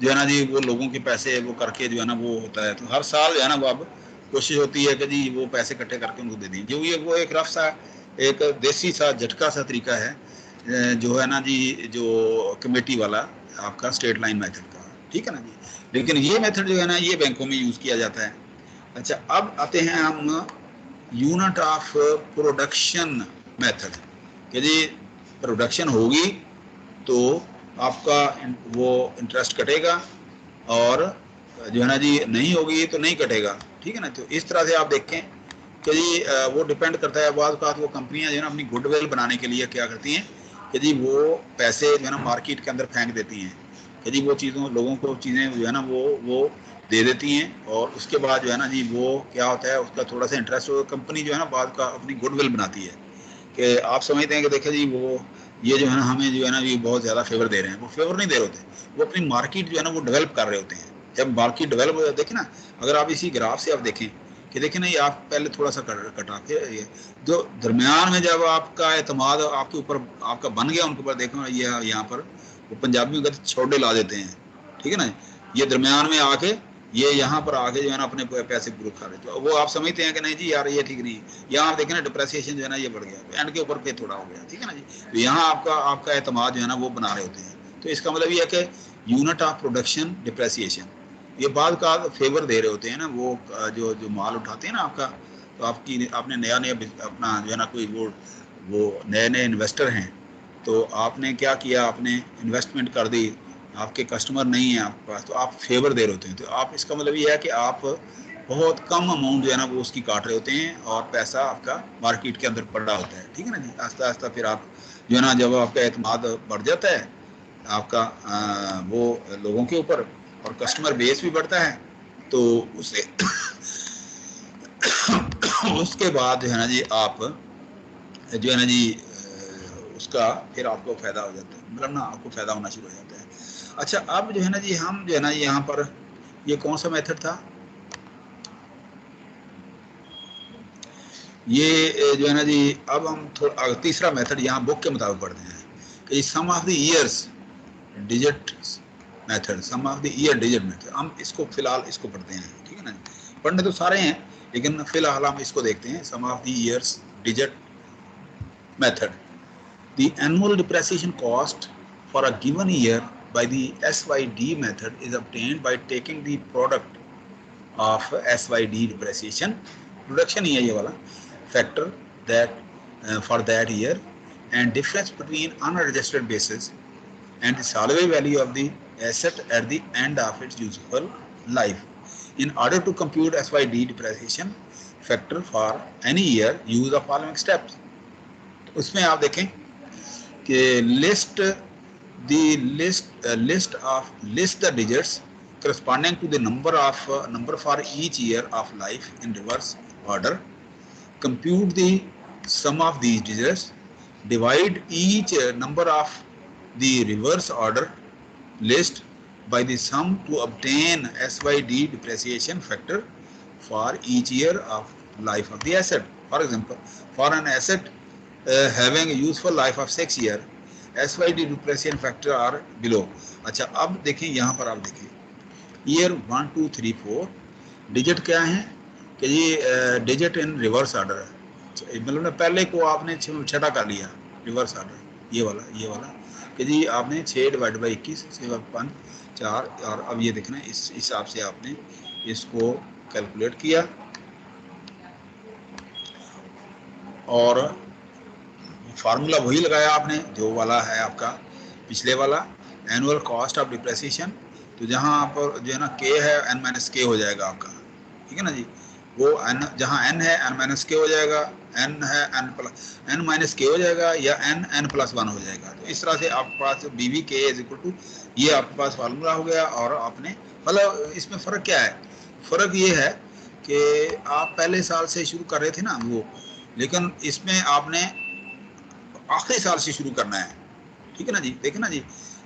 जो है ना जी वो लोगों के पैसे वो करके जो है ना वो होता है। तो हर साल जो है ना वो अब कोशिश होती है कि जी वो पैसे इकट्ठे करके उनको दे दें, जो ये वो एक रफ सा एक देसी सा झटका सा तरीका है जो है ना जी जो कमेटी वाला आपका स्ट्रेट लाइन मेथड का, ठीक है ना जी। लेकिन ये मेथड जो है ना ये बैंकों में यूज किया जाता है। अच्छा अब आते हैं हम यूनिट ऑफ प्रोडक्शन मेथड, कि जी प्रोडक्शन होगी तो आपका वो इंटरेस्ट कटेगा, और जो है ना जी नहीं होगी तो नहीं कटेगा, ठीक है ना। तो इस तरह से आप देखें कि जी वो डिपेंड करता है, बाद वो कंपनियां जो है ना अपनी गुडविल बनाने के लिए क्या करती हैं कि जी वो पैसे जो है ना मार्केट के अंदर फेंक देती हैं, कि जी वो चीज़ों लोगों को चीज़ें जो है ना वो दे देती हैं, और उसके बाद जो है ना जी वो क्या होता है उसका थोड़ा सा इंटरेस्ट कंपनी जो है ना बाद का अपनी गुडविल बनाती है, कि आप समझते हैं कि देखिए जी वो ये जो है ना हमें जो है ना ये बहुत ज़्यादा फेवर दे रहे हैं, वो फेवर नहीं दे रहे होते, वो अपनी मार्केट जो है ना वो डेवलप कर रहे होते हैं। जब मार्केट डेवलप हो जाती है, देखें ना अगर आप इसी ग्राफ से आप देखें कि देखें ना ये आप पहले थोड़ा सा कटा के ये जो दरमियान में जब आपका एतमाद आपके ऊपर आपका बन गया उनके ऊपर, देखो ये यहाँ पर वो पंजाबी में छोटे ला देते हैं, ठीक है ना। ये दरमियान में आके ये यहाँ पर आके जो है ना अपने पैसे ग्रुप खा रहे, तो वो आप समझते हैं कि नहीं जी यार ये ठीक नहीं, यहाँ आप देखें ना डिप्रेसिएशन जो है ना ये बढ़ गया, एंड के ऊपर पे थोड़ा हो गया, ठीक है ना जी। तो यहाँ आपका एतमाद जो है ना वो बना रहे होते हैं। तो इसका मतलब ये है कि यूनिट ऑफ प्रोडक्शन डिप्रेसिएशन, ये बाद का फेवर दे रहे होते हैं ना, वो जो जो माल उठाते हैं ना आपका, तो आपने नया नया अपना जो है ना कोई वो नए नए इन्वेस्टर हैं, तो आपने क्या किया, आपने इन्वेस्टमेंट कर दी, आपके कस्टमर नहीं है आपके पास, तो आप फेवर दे रहे होते हैं। तो आप इसका मतलब ये है कि आप बहुत कम अमाउंट जो है ना वो उसकी काट रहे होते हैं, और पैसा आपका मार्केट के अंदर पड़ा होता है, ठीक है ना जी। आस्ता आस्ता फिर आप जो है ना जब आपका एतमाद बढ़ जाता है आपका वो लोगों के ऊपर, और कस्टमर बेस भी बढ़ता है, तो उसे उसके बाद जो है ना जी आप जो है ना जी उसका फिर आपको फायदा हो जाता है, मतलब ना आपको फायदा होना शुरू हो जाता है। अच्छा अब जो है ना जी हम जो है ना यहाँ पर ये कौन सा मेथड था, ये जो है ना जी अब हम थोड़ा तीसरा मेथड यहाँ बुक के मुताबिक पढ़ते हैं कि sum of the years digit method, sum of the year digit method, हम इसको फिलहाल इसको पढ़ते हैं, ठीक है ना। पढ़ने तो सारे हैं लेकिन फिलहाल हम इसको देखते हैं, sum of the years digit method. The annual depreciation cost for a given year by the SYD method is obtained by taking the product of SYD depreciation, production ही है ये वाला factor that for that year and difference between unadjusted basis and the salvage value of the asset at the end of its useful life. In order to compute SYD depreciation factor for any year, use the following steps. उसमें आप देखें कि list the digits corresponding to the number for each year of life in reverse order. Compute the sum of these digits. Divide each number of the reverse order list by the sum to obtain SYD depreciation factor for each year of life of the asset. For example, for an asset having a useful life of 6 years, SYD depreciation factor are below. अच्छा, अब देखें यहाँ पर, आप देखें year 1 2 3 4 digit क्या है कि ये डिजिट इन रिवर्स ऑर्डर है, मतलब ना पहले को आपने छठा कर लिया रिवर्स ऑर्डर, ये वाला कि जी आपने 6 डिवाइड बाई 21 से 5 4, और अब ये देखना इस हिसाब से आपने इसको कैलकुलेट किया और फार्मूला वही लगाया आपने जो वाला है आपका पिछले वाला, एनुअल कॉस्ट ऑफ डिप्रेसिएशन। तो जहाँ पर जो है ना के है n माइनस के हो जाएगा आपका, ठीक है ना जी, वो n जहाँ n है n माइनस के हो जाएगा, n है n माइनस के हो जाएगा या n प्लस 1 हो जाएगा। तो इस तरह से आपके पास BV के इज इक्वल टू ये आपके पास फार्मूला हो गया। और आपने मतलब इसमें फ़र्क क्या है, फ़र्क ये है कि आप पहले साल से शुरू कर रहे थे ना वो, लेकिन इसमें आपने आखिरी साल से शुरू करना है, ठीक है ना जी। देखें ना जी,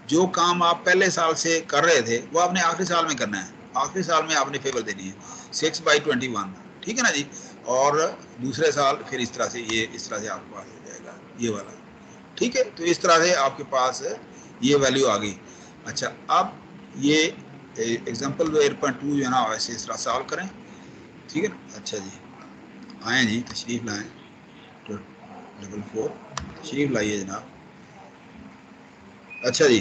जो काम आप पहले साल से कर रहे थे वो आपने आखिरी साल में करना है, आखिरी साल में आपने फेवर देनी है 6/21, ठीक है ना जी। और दूसरे साल फिर इस तरह से ये इस तरह से आपके पास हो जाएगा ये वाला, ठीक है। तो इस तरह से आपके पास ये वैल्यू आ गई। अच्छा, अब ये एग्जाम्पल 8.2 जो है ना वैसे इस तरह सॉल्व करें, ठीक है ना। अच्छा जी, आएँ जी, तशरीफ़ लाएँ, तो 4 तशरीफ़ लाइए जनाब। अच्छा जी,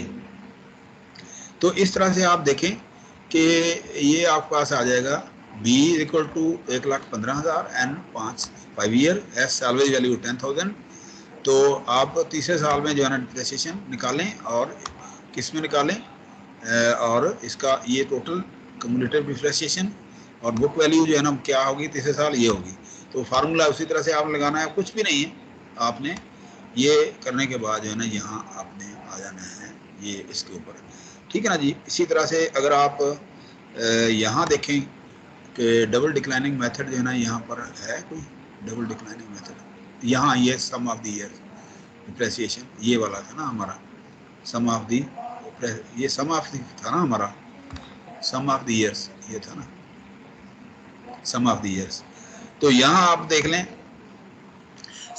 तो इस तरह से आप देखें कि ये आपके पास आ जाएगा B equal to 1,15,000 N 5 year, s salary value 10,000। तो आप तीसरे साल में जो है ना डिप्रेसिएशन निकालें और किस में निकालें, और इसका ये टोटल कम्युलेटिव डिप्रेसिएशन और बुक वैल्यू जो है ना क्या होगी तीसरे साल ये होगी। तो फार्मूला उसी तरह से आप लगाना है, कुछ भी नहीं है, आपने ये करने के बाद जो है ना यहाँ आपने आ जाना है ये इसके ऊपर, ठीक है ना जी। इसी तरह से अगर आप यहाँ देखें कि डबल डिक्लाइनिंग मेथड जो है ना यहाँ पर है कोई डबल डिक्लाइनिंग मेथड, यहाँ ये सम ऑफ द ईयर डिप्रेसिएशन ये वाला था ना हमारा, सम ऑफ द ये सम ऑफ द था ना हमारा, सम ऑफ द ईयर्स ये था ना, सम ऑफ द ईयर्स। तो यहाँ आप देख लें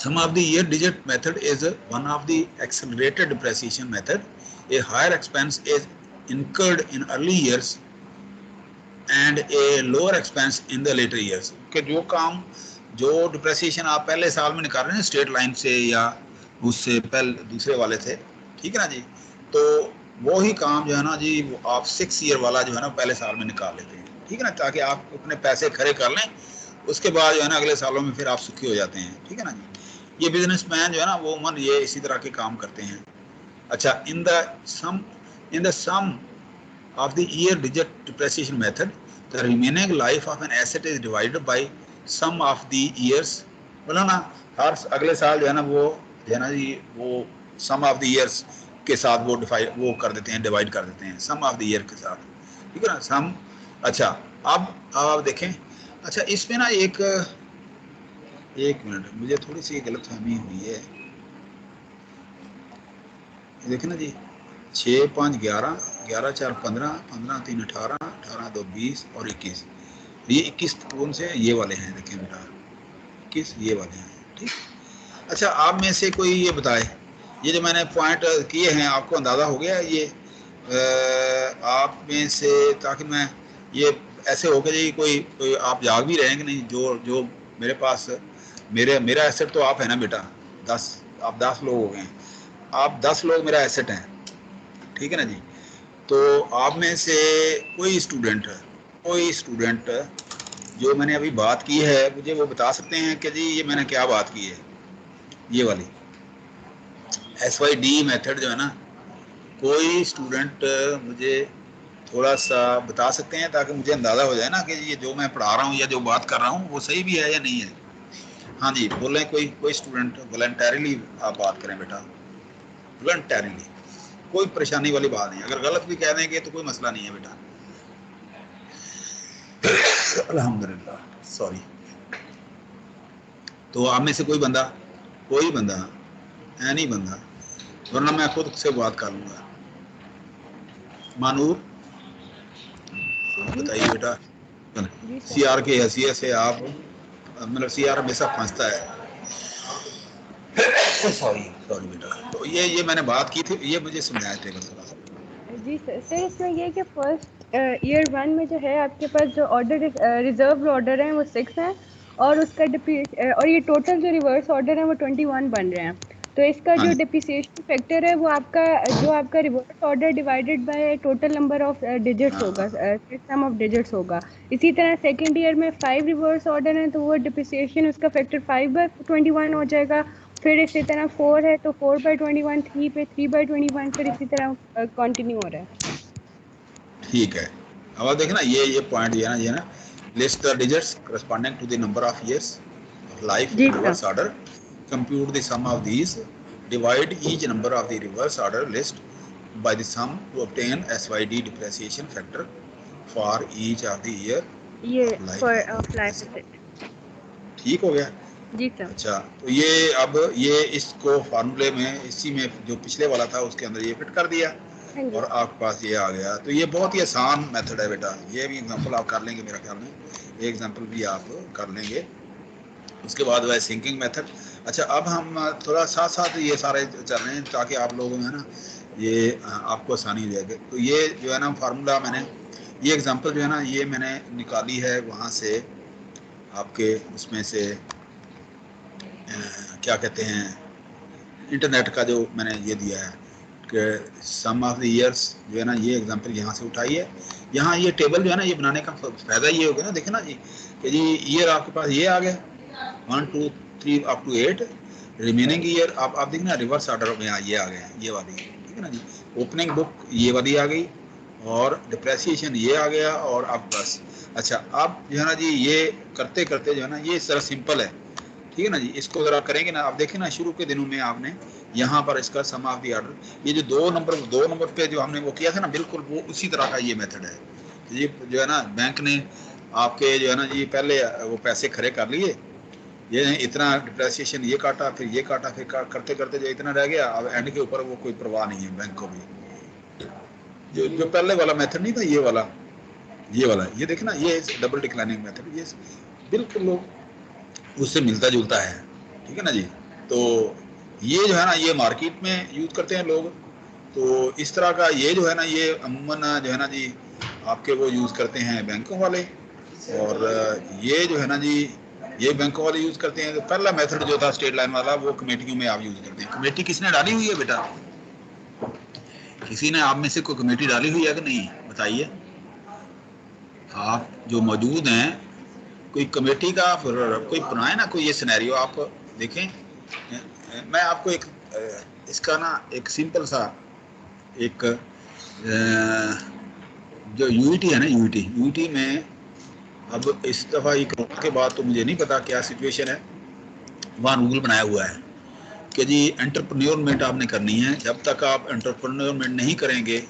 sum of the year digit method is one of the accelerated depreciation method. A higher expense is incurred in early years and a lower expense in the later years. कि जो काम जो depreciation आप पहले साल में निकाल रहे हैं स्ट्रेट लाइन से या उससे पहले दूसरे वाले थे, ठीक है ना जी, तो वो ही काम जो है ना जी वो आप 6 ईयर वाला जो है ना पहले साल में निकाल लेते हैं, ठीक है ना, ताकि आप अपने पैसे खड़े कर लें, उसके बाद जो है ना अगले सालों में फिर आप सुखी हो जाते हैं, ठीक है ना जी। ये बिजनेसमैन जो है ना वो मन ये इसी तरह के काम करते हैं। अच्छा, in the sum of the year digit depreciation method the remaining life of an asset is divided by sum of the years, बोला ना हर अगले साल जो है ना वो जो है ना जी वो सम ऑफ द ईयर्स के साथ वो कर देते हैं, डिवाइड कर देते हैं सम ऑफ द ईयर के साथ, ठीक है ना सम। अच्छा, अब आप देखें, अच्छा इसमें ना एक मिनट मुझे थोड़ी सी गलतफहमी हुई है, देखें ना जी 6 5 11 11 4 15 15 3 18 18 2 20 और 21, ये 21 कौन से ये वाले हैं, देखें बेटा 21 ये वाले हैं, ठीक। अच्छा, आप में से कोई ये बताए, ये जो मैंने पॉइंट किए हैं आपको अंदाज़ा हो गया ये आप में से, ताकि मैं ये ऐसे हो गया जी कोई आप जाग भी रहें कि नहीं, जो मेरे पास मेरा एसेट तो आप है ना बेटा, 10 लोग हो गए, आप 10 लोग मेरा एसेट हैं, ठीक है ना जी। तो आप में से कोई स्टूडेंट जो मैंने अभी बात की है मुझे वो बता सकते हैं कि जी ये मैंने क्या बात की है, ये वाली SYD मेथड जो है ना कोई स्टूडेंट मुझे थोड़ा सा बता सकते हैं ताकि मुझे अंदाज़ा हो जाए ना कि ये जो मैं पढ़ा रहा हूँ या जो बात कर रहा हूँ वो सही भी है या नहीं है। हाँ जी बोलें, कोई कोई स्टूडेंट वॉलंटरीली आप बात करें बेटा, वॉलंटरीली, कोई परेशानी वाली बात नहीं। अगर गलत भी कह देंगे तो कोई मसला नहीं है बेटा। अल्हम्दुलिल्लाह, सॉरी। तो आप में से कोई बंदा है नहीं बंदा, वरना मैं खुद से बात कर लूँगा। मानूर जी बताइए सर। बेटा। जी सर। सीआर की हैसियत से आप, मतलब सीआर हमेशा फंसता है। सॉरी सॉरी बेटा। तो ये मैंने बात की थी, ये मुझे समझाया थे बस थोड़ा सा। जी सर। सर इसमें ये है कि फर्स्ट ईयर 1 में जो है आपके पास जो ऑर्डर रिजर्व ऑर्डर हैं वो 6 हैं, और उसका और ये टोटल जो रिवर्स ऑर्डर है वो 21 बन रहे हैं। तो इसका हाँ जो जी डिप्रिसिएशन फैक्टर है वो आपका reverse order divided by total number of digits होगा, हाँ सम ऑफ डिजिट्स होगा। इसी तरह सेकेंड ईयर में 5 रिवर्स ऑर्डर हैं तो वो डिप्रिसिएशन उसका फैक्टर 5/21 हो जाएगा। फिर इसी तरह 4 है तो 4/21, 3 पे 3/21, फिर इसी तरह कंटिन्यू हो रहा है। ठीक है। अब आप देखें ना, ये पॉइंट ये ना, list the digits corresponding to the number of years of life जी इन सर। Reverse order, compute the sum of these, divide each number of the reverse order list by the sum to obtain SYD depreciation factor for each of the year ये of life for of of life asset। Asset. ठीक हो गया। जी sir. अच्छा, तो ये अब ये इसको फार्मूले में, इसी में जो पिछले वाला था उसके अंदर ये फिट कर दिया हाँ जी। और आपके पास ये आ गया। तो ये बहुत ही आसान मेथड है बेटा। ये भी एग्जांपल आप कर लेंगे मेरा ख्याल में, ये एग्जांपल भी आप कर लेंगे। उसके बाद वह सिंकिंग मेथड। अच्छा, अब हम थोड़ा साथ साथ ये सारे चल रहे हैं ताकि आप लोगों में है ना ये आपको आसानी हो जाएगी। तो ये जो है ना फार्मूला मैंने, ये एग्जांपल जो है ना ये मैंने निकाली है वहाँ से, आपके उसमें से क्या कहते हैं, इंटरनेट का जो मैंने ये दिया है कि सम ऑफ द ईयर्स जो है ना, ये एग्जांपल यहाँ से उठाई है। यहाँ ये टेबल जो है ना ये बनाने का फायदा ये हो गया ना, देखे ना जी कि जी ईयर आपके पास ये आ गया 1 2 3 अप टू 8, रिमेनिंग ईयर आप देखना ना रिवर्स ऑर्डर में ये आ गए ये वाली, ठीक है ना जी। ओपनिंग बुक ये वाली आ गई और डिप्रेसिएशन ये आ गया और अब बस। अच्छा, अब जो है ना जी ये करते करते जो है ना ये जरा सिंपल है, ठीक है ना जी। इसको जरा करेंगे ना, आप देखें ना शुरू के दिनों में आपने यहाँ पर इसका सम ऑफ द ऑर्डर, ये जो दो नंबर पे जो हमने वो किया था ना, बिल्कुल वो उसी तरह का ये मेथड है। ये जो है ना बैंक ने आपके जो है ना जी पहले वो पैसे खड़े कर लिए, ये इतना डिप्रेसिएशन ये काटा, फिर ये काटा, फिर करते करते जो इतना रह गया, अब एंड के ऊपर वो कोई परवाह नहीं है बैंक को भी। जो पहले वाला मेथड नहीं था, ये वाला ये देखना, ये डबल डिक्लाइनिंग मेथड, ये बिल्कुल लोग उससे मिलता जुलता है, ठीक है ना जी। तो ये जो है ना ये मार्केट में यूज करते हैं लोग। तो इस तरह का ये जो है ना ये अमूमन जो है ना जी आपके वो यूज करते हैं बैंकों वाले, और ये जो है ना जी ये बैंकों वाले यूज करते हैं। तो पहला मेथड जो था स्टेट लाइन वाला वो कमेटियों में आप यूज करते हैं। कमेटी किसने डाली हुई है बेटा? किसी ने आप में से कोई कमेटी डाली हुई है कि नहीं, बताइए। आप जो मौजूद हैं कोई कमेटी का कोई बनाए ना, कोई ये सिनेरियो आप देखें। मैं आपको एक इसका ना एक सिंपल सा एक जो यूईटी है ना, यूईटी में अब इस दफ़ा ये कोरोना के बाद तो मुझे नहीं पता क्या सिचुएशन है, वहाँ रूल बनाया हुआ है कि जी एंटरप्रेन्योरमेंट आपने करनी है। जब तक आप एंटरप्रेन्योरमेंट नहीं करेंगे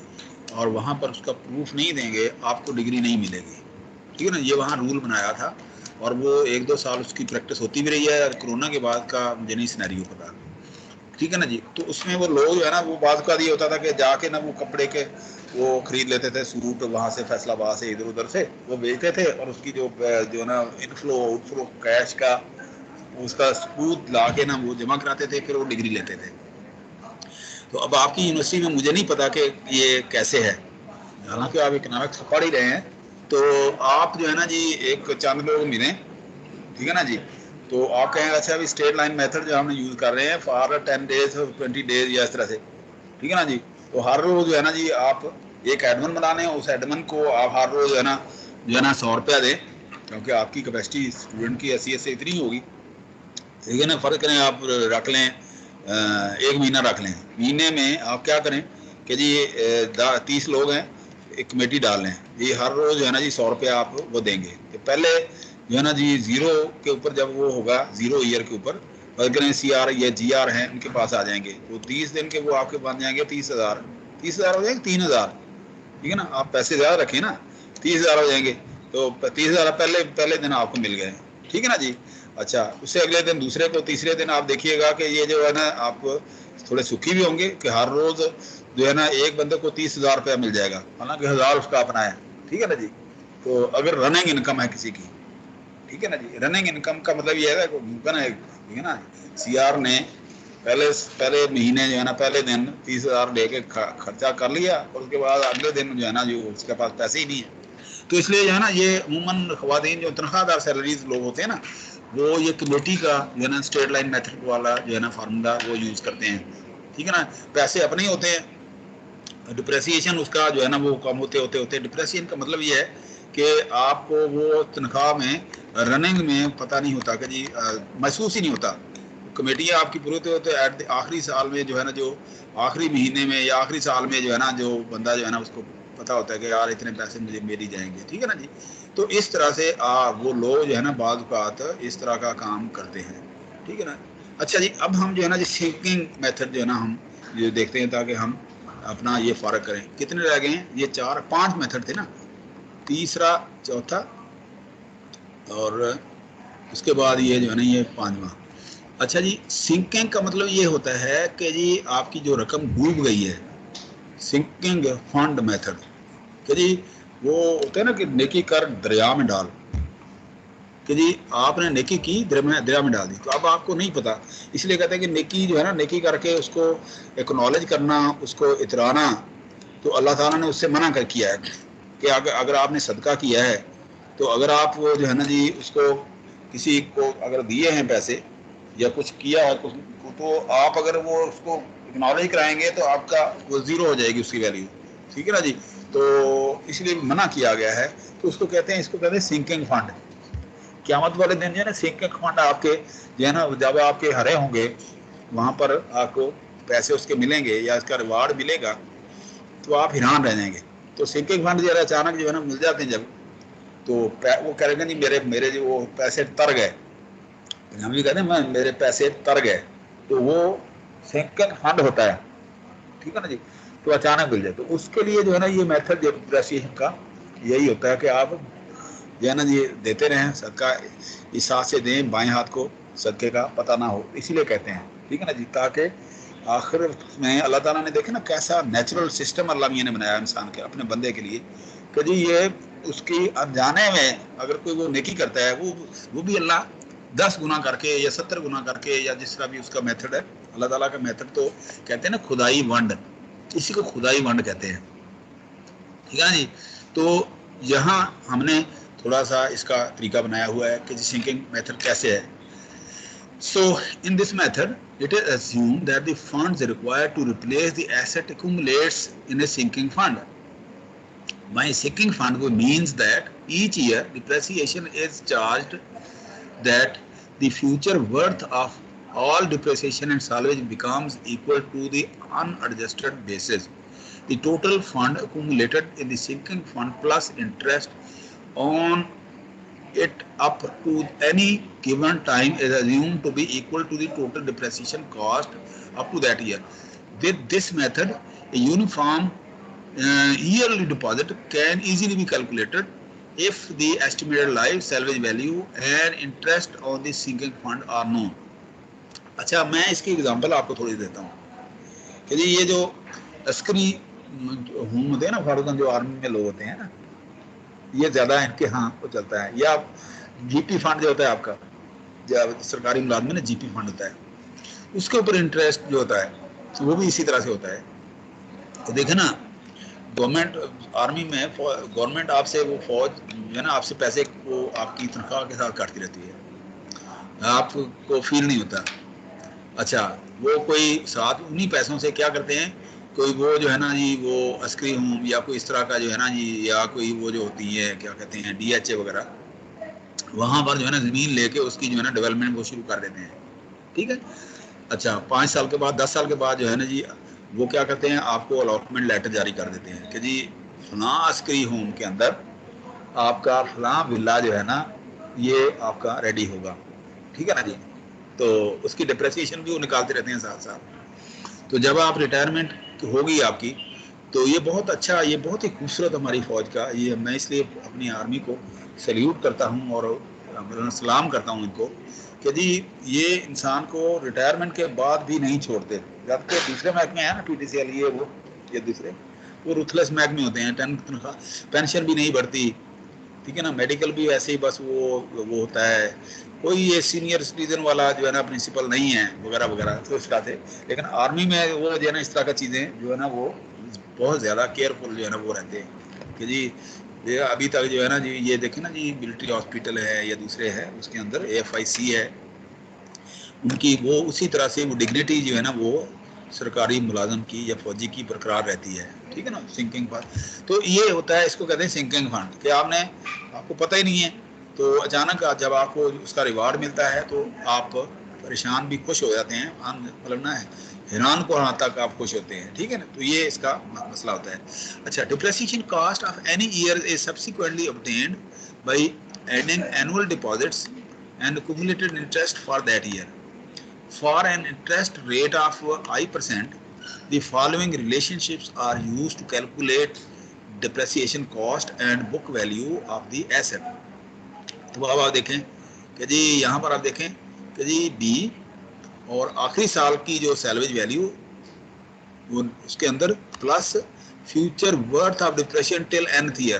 और वहाँ पर उसका प्रूफ नहीं देंगे आपको डिग्री नहीं मिलेगी, ठीक है ना। ये वहाँ रूल बनाया था और वो 1-2 साल उसकी प्रैक्टिस होती भी रही है। कोरोना के बाद का मुझे नहीं सिनेरियो पता, ठीक है ना जी। तो उसमें वो लोग जो है ना वो बाद का ये होता था कि जाके ना वो कपड़े के वो खरीद लेते थे सूट, वहाँ से फैसलाबाद से इधर उधर से वो बेचते थे, और उसकी जो ना इनफ्लो आउटफ्लो कैश का उसका सबूत ला के ना वो जमा कराते थे, फिर वो डिग्री लेते थे। तो अब आपकी यूनिवर्सिटी में मुझे नहीं पता कि ये कैसे है, हालांकि आप इकोनॉमिक्स पढ़ ही रहे हैं। तो आप जो है ना जी एक चंद लोग मिलें, ठीक है ना जी। तो आप कहेंगे अच्छा अभी स्टेट लाइन मेथड जो हमने यूज़ कर रहे हैं फॉर 10 डेज 20 डेज या इस तरह से, ठीक है ना जी। तो हर रोज़ जो है ना जी आप एक एडमिन बनाने, उस एडमिन को आप हर रोज़ जो है ना 100 रुपया दें, क्योंकि आपकी कैपेसिटी स्टूडेंट की हैसियत से इतनी होगी, ठीक है ना। फ़र्क करें आप रख लें 1 महीना रख लें, महीने में आप क्या करें कि जी 30 लोग हैं, एक कमेटी डाल लें, ये हर रोज जो है ना जी 100 रुपया आप वो देंगे। तो पहले जो है ना जी 0 के ऊपर जब वो होगा 0 ईयर के ऊपर, अगर CR या GR हैं उनके पास आ जाएंगे, तो 30 दिन के वो आपके बन जाएंगे 30,000 हो जाएंगे 3,000, ठीक है ना। आप पैसे ज्यादा रखें ना, 30,000 हो जाएंगे, तो 30,000 पहले दिन आपको मिल गए, ठीक है ना जी। अच्छा, उससे अगले दिन दूसरे को, तीसरे दिन आप देखिएगा कि ये जो है ना आप थोड़े सुखी भी होंगे कि हर रोज जो है ना एक बंदे को 30,000 रुपया मिल जाएगा, हालांकि 1,000 उसका अपना है, ठीक है ना जी। तो अगर रनिंग इनकम है किसी की, ठीक है ना जी, रनिंग इनकम का मतलब ये है, ठीक है ना। CR ने पहले महीने जो है ना पहले दिन 30,000 लेके खर्चा कर लिया, और उसके बाद अगले दिन जो है ना जो उसके पास पैसे ही नहीं है। तो इसलिए जो है ना ये अमूमन ख्वातीन जो तनख्वाहदार सैलरीज लोग होते हैं ना, वो ये कमेटी का जो है ना स्ट्रेट लाइन मेथड वाला जो है ना फार्मूला वो यूज करते हैं, ठीक है ना। पैसे अपने ही होते हैं, डिप्रेसिएशन उसका जो है ना वो कम होते होते होते, डिप्रेसिएशन का मतलब ये है कि आपको वो तनख्वाह में रनिंग में पता नहीं होता कि जी महसूस ही नहीं होता। कमेटियाँ आपकी पूरी होते होते आखिरी साल में जो है ना, जो आखिरी महीने में या आखिरी साल में जो है ना, जो बंदा जो है ना उसको पता होता है कि यार इतने पैसे मुझे मेरी जाएंगे, ठीक है ना जी। तो इस तरह से वो लोग जो है ना बाद औक़ात इस तरह का काम करते हैं, ठीक है ना। अच्छा जी, अब हम जो है ना जी सिंकिंग मेथड जो है ना हम ये देखते हैं, ताकि हम अपना ये फ़र्क करें। कितने रह गए हैं? ये 5 मेथड थे ना, तीसरा, चौथा और उसके बाद ये जो है ना ये 5वां। अच्छा जी, सिंकिंग का मतलब ये होता है कि जी आपकी जो रकम डूब गई है, सिंकिंग फंड मेथड, कि जी वो होता है ना कि नेकी कर दरिया में डाल, कि जी आपने नेकी की दरिया में डाल दी, तो अब आपको नहीं पता, इसलिए कहते हैं कि नेकी जो है ना, नेकी करके उसको एक्नॉलेज करना, उसको इतराना, तो अल्लाह ताला ने उससे मना कर किया है कि अगर आपने सदका किया है, तो अगर आप वो जो है ना जी उसको किसी को अगर दिए हैं पैसे या कुछ किया है कुछ, तो आप अगर वो उसको एक्नॉलेज कराएंगे तो आपका वो 0 हो जाएगी उसकी वैल्यू, ठीक है ना जी। तो इसलिए मना किया गया है। तो उसको कहते हैं, इसको कहते हैं सिंकिंग फंड। क़यामत वाले दिन जो है ना सिंकिंग फंड आपके जो है ना, जब आपके हरे होंगे वहाँ पर आपको पैसे उसके मिलेंगे या इसका रिवार्ड मिलेगा, तो आप हैरान रह जाएंगे। तो सिंकिंग फंड जो है अचानक जो है ना मिल जाते हैं जब, तो वो कहेंगे नहीं मेरे जो वो पैसे तर गए, हम भी कहते हैं मेरे पैसे तर गए, तो वो सिंकिंग फंड होता है, ठीक है ना जी। तो अचानक मिल जाए, तो उसके लिए जो है ना ये मेथड डिप्रेसिएशन का यही होता है कि आप जो है ना जी देते रहें सदका, इस हाथ से दें, बाएं हाथ को सदके का पता ना हो, इसीलिए कहते हैं, ठीक है ना जी। ताकि आखिर में अल्लाह ताला ने देखे ना कैसा नेचुरल सिस्टम अल्लाह मियां ने बनाया इंसान के अपने बंदे के लिए, कि जी ये उसकी अनजाने में अगर कोई वो नेकी करता है, वो भी अल्लाह 10 गुना करके या 70 गुना करके, या जिस तरह भी उसका मेथड है, अल्लाह ताला का मेथड तो कहते हैं ना खुदाई वंड, इसी को खुदाई वंड कहते हैं, ठीक है जी। तो यहाँ हमने थोड़ा सा इसका तरीका बनाया हुआ है कि सिंकिंग मेथड कैसे है। So in this method, it is assumed that the funds required to replace the asset accumulates in a sinking fund. By sinking fund means that each year depreciation is charged, that the future worth of all depreciation and salvage becomes equal to the unadjusted basis. The total fund accumulated in the sinking fund plus interest on it up to any given time is assumed to be equal to the total depreciation cost up to that year. With this method, a uniform yearly deposit can easily be calculated if the estimated life salvage value and interest on the sinking fund are known. अच्छा, मैं इसकी example आपको थोड़ी देता हूँ कि जी ये जो अस्करी होम होते हैं ना, फॉरन जो आर्मी में लोग होते हैं ना, ये ज्यादा इनके यहाँ को चलता है, या जीपी फंड जो होता है आपका, जब सरकारी मुलाजम में ना जीपी फंड होता है, उसके ऊपर इंटरेस्ट जो होता है तो वो भी इसी तरह से होता है। तो देखे ना, गवर्नमेंट आर्मी में गवर्नमेंट आपसे वो फौज जो है ना आपसे पैसे वो आपकी तनख्वाह के साथ काटती रहती है, आपको फील नहीं होता। अच्छा, वो कोई साथ उन्हीं पैसों से क्या करते हैं, कोई वो जो है ना जी वो अस्करी होम या कोई इस तरह का जो है ना जी, या कोई वो जो होती है क्या कहते हैं DHA वगैरह, वहाँ पर जो है ना ज़मीन लेके उसकी जो है ना डेवलपमेंट वो शुरू कर देते हैं, ठीक है। अच्छा, 5 साल के बाद 10 साल के बाद जो है ना जी वो क्या करते हैं, आपको अलॉटमेंट लेटर जारी कर देते हैं कि जी फलां अस्करी होम के अंदर आपका फलां विला जो है ना ये आपका रेडी होगा, ठीक है ना जी। तो उसकी डिप्रेसिएशन भी वो निकालते रहते हैं साथ साथ। तो जब आप रिटायरमेंट होगी आपकी, तो ये बहुत अच्छा, ये बहुत ही खूबसूरत हमारी फौज का, ये मैं इसलिए अपनी आर्मी को सैल्यूट करता हूँ और सलाम करता हूँ इनको कि जी ये इंसान को रिटायरमेंट के बाद भी नहीं छोड़ते। जबकि दूसरे महकमे हैं ना, PTCL ये दूसरे वो रुथलेस महकमे होते हैं, तनख्वाह पेंशन भी नहीं बढ़ती, ठीक है ना। मेडिकल भी वैसे ही बस वो होता है, कोई ये सीनियर सिटीजन वाला जो है ना प्रिंसिपल नहीं है वगैरह वगैरह, तो इस तरह से। लेकिन आर्मी में वो जो है ना इस तरह का चीज़ें जो है ना वो बहुत ज़्यादा केयरफुल जो है ना वो रहते हैं कि जी ये अभी तक जो है ना जी, ये देखें ना जी, मिलिट्री हॉस्पिटल है या दूसरे है, उसके अंदर AFIC है, उनकी वो उसी तरह से वो डिग्निटी जो है ना वो सरकारी मुलाजम की या फौजी की बरकरार रहती है, ठीक है ना। सिंकिंग फंड तो ये होता है, इसको कहते हैं सिंकिंग फंड, कि आपको पता ही नहीं है, तो अचानक जब आपको उसका रिवार्ड मिलता है तो आप परेशान भी खुश हो जाते हैं, मतलब ना हैरान को हाथ तक आप खुश होते हैं, ठीक है ना। तो ये इसका मसला होता है। अच्छा, depreciation cost of any year is subsequently obtained by adding annual deposits and accumulated interest for that year. For an interest rate of I%, the following relationships are used to calculate depreciation cost and book value of the asset. तो अब आप देखें कि जी यहाँ पर आप देखें कि जी B और आखिरी साल की जो सैलवेज वैल्यू वो उसके अंदर plus future worth of depression till nth year,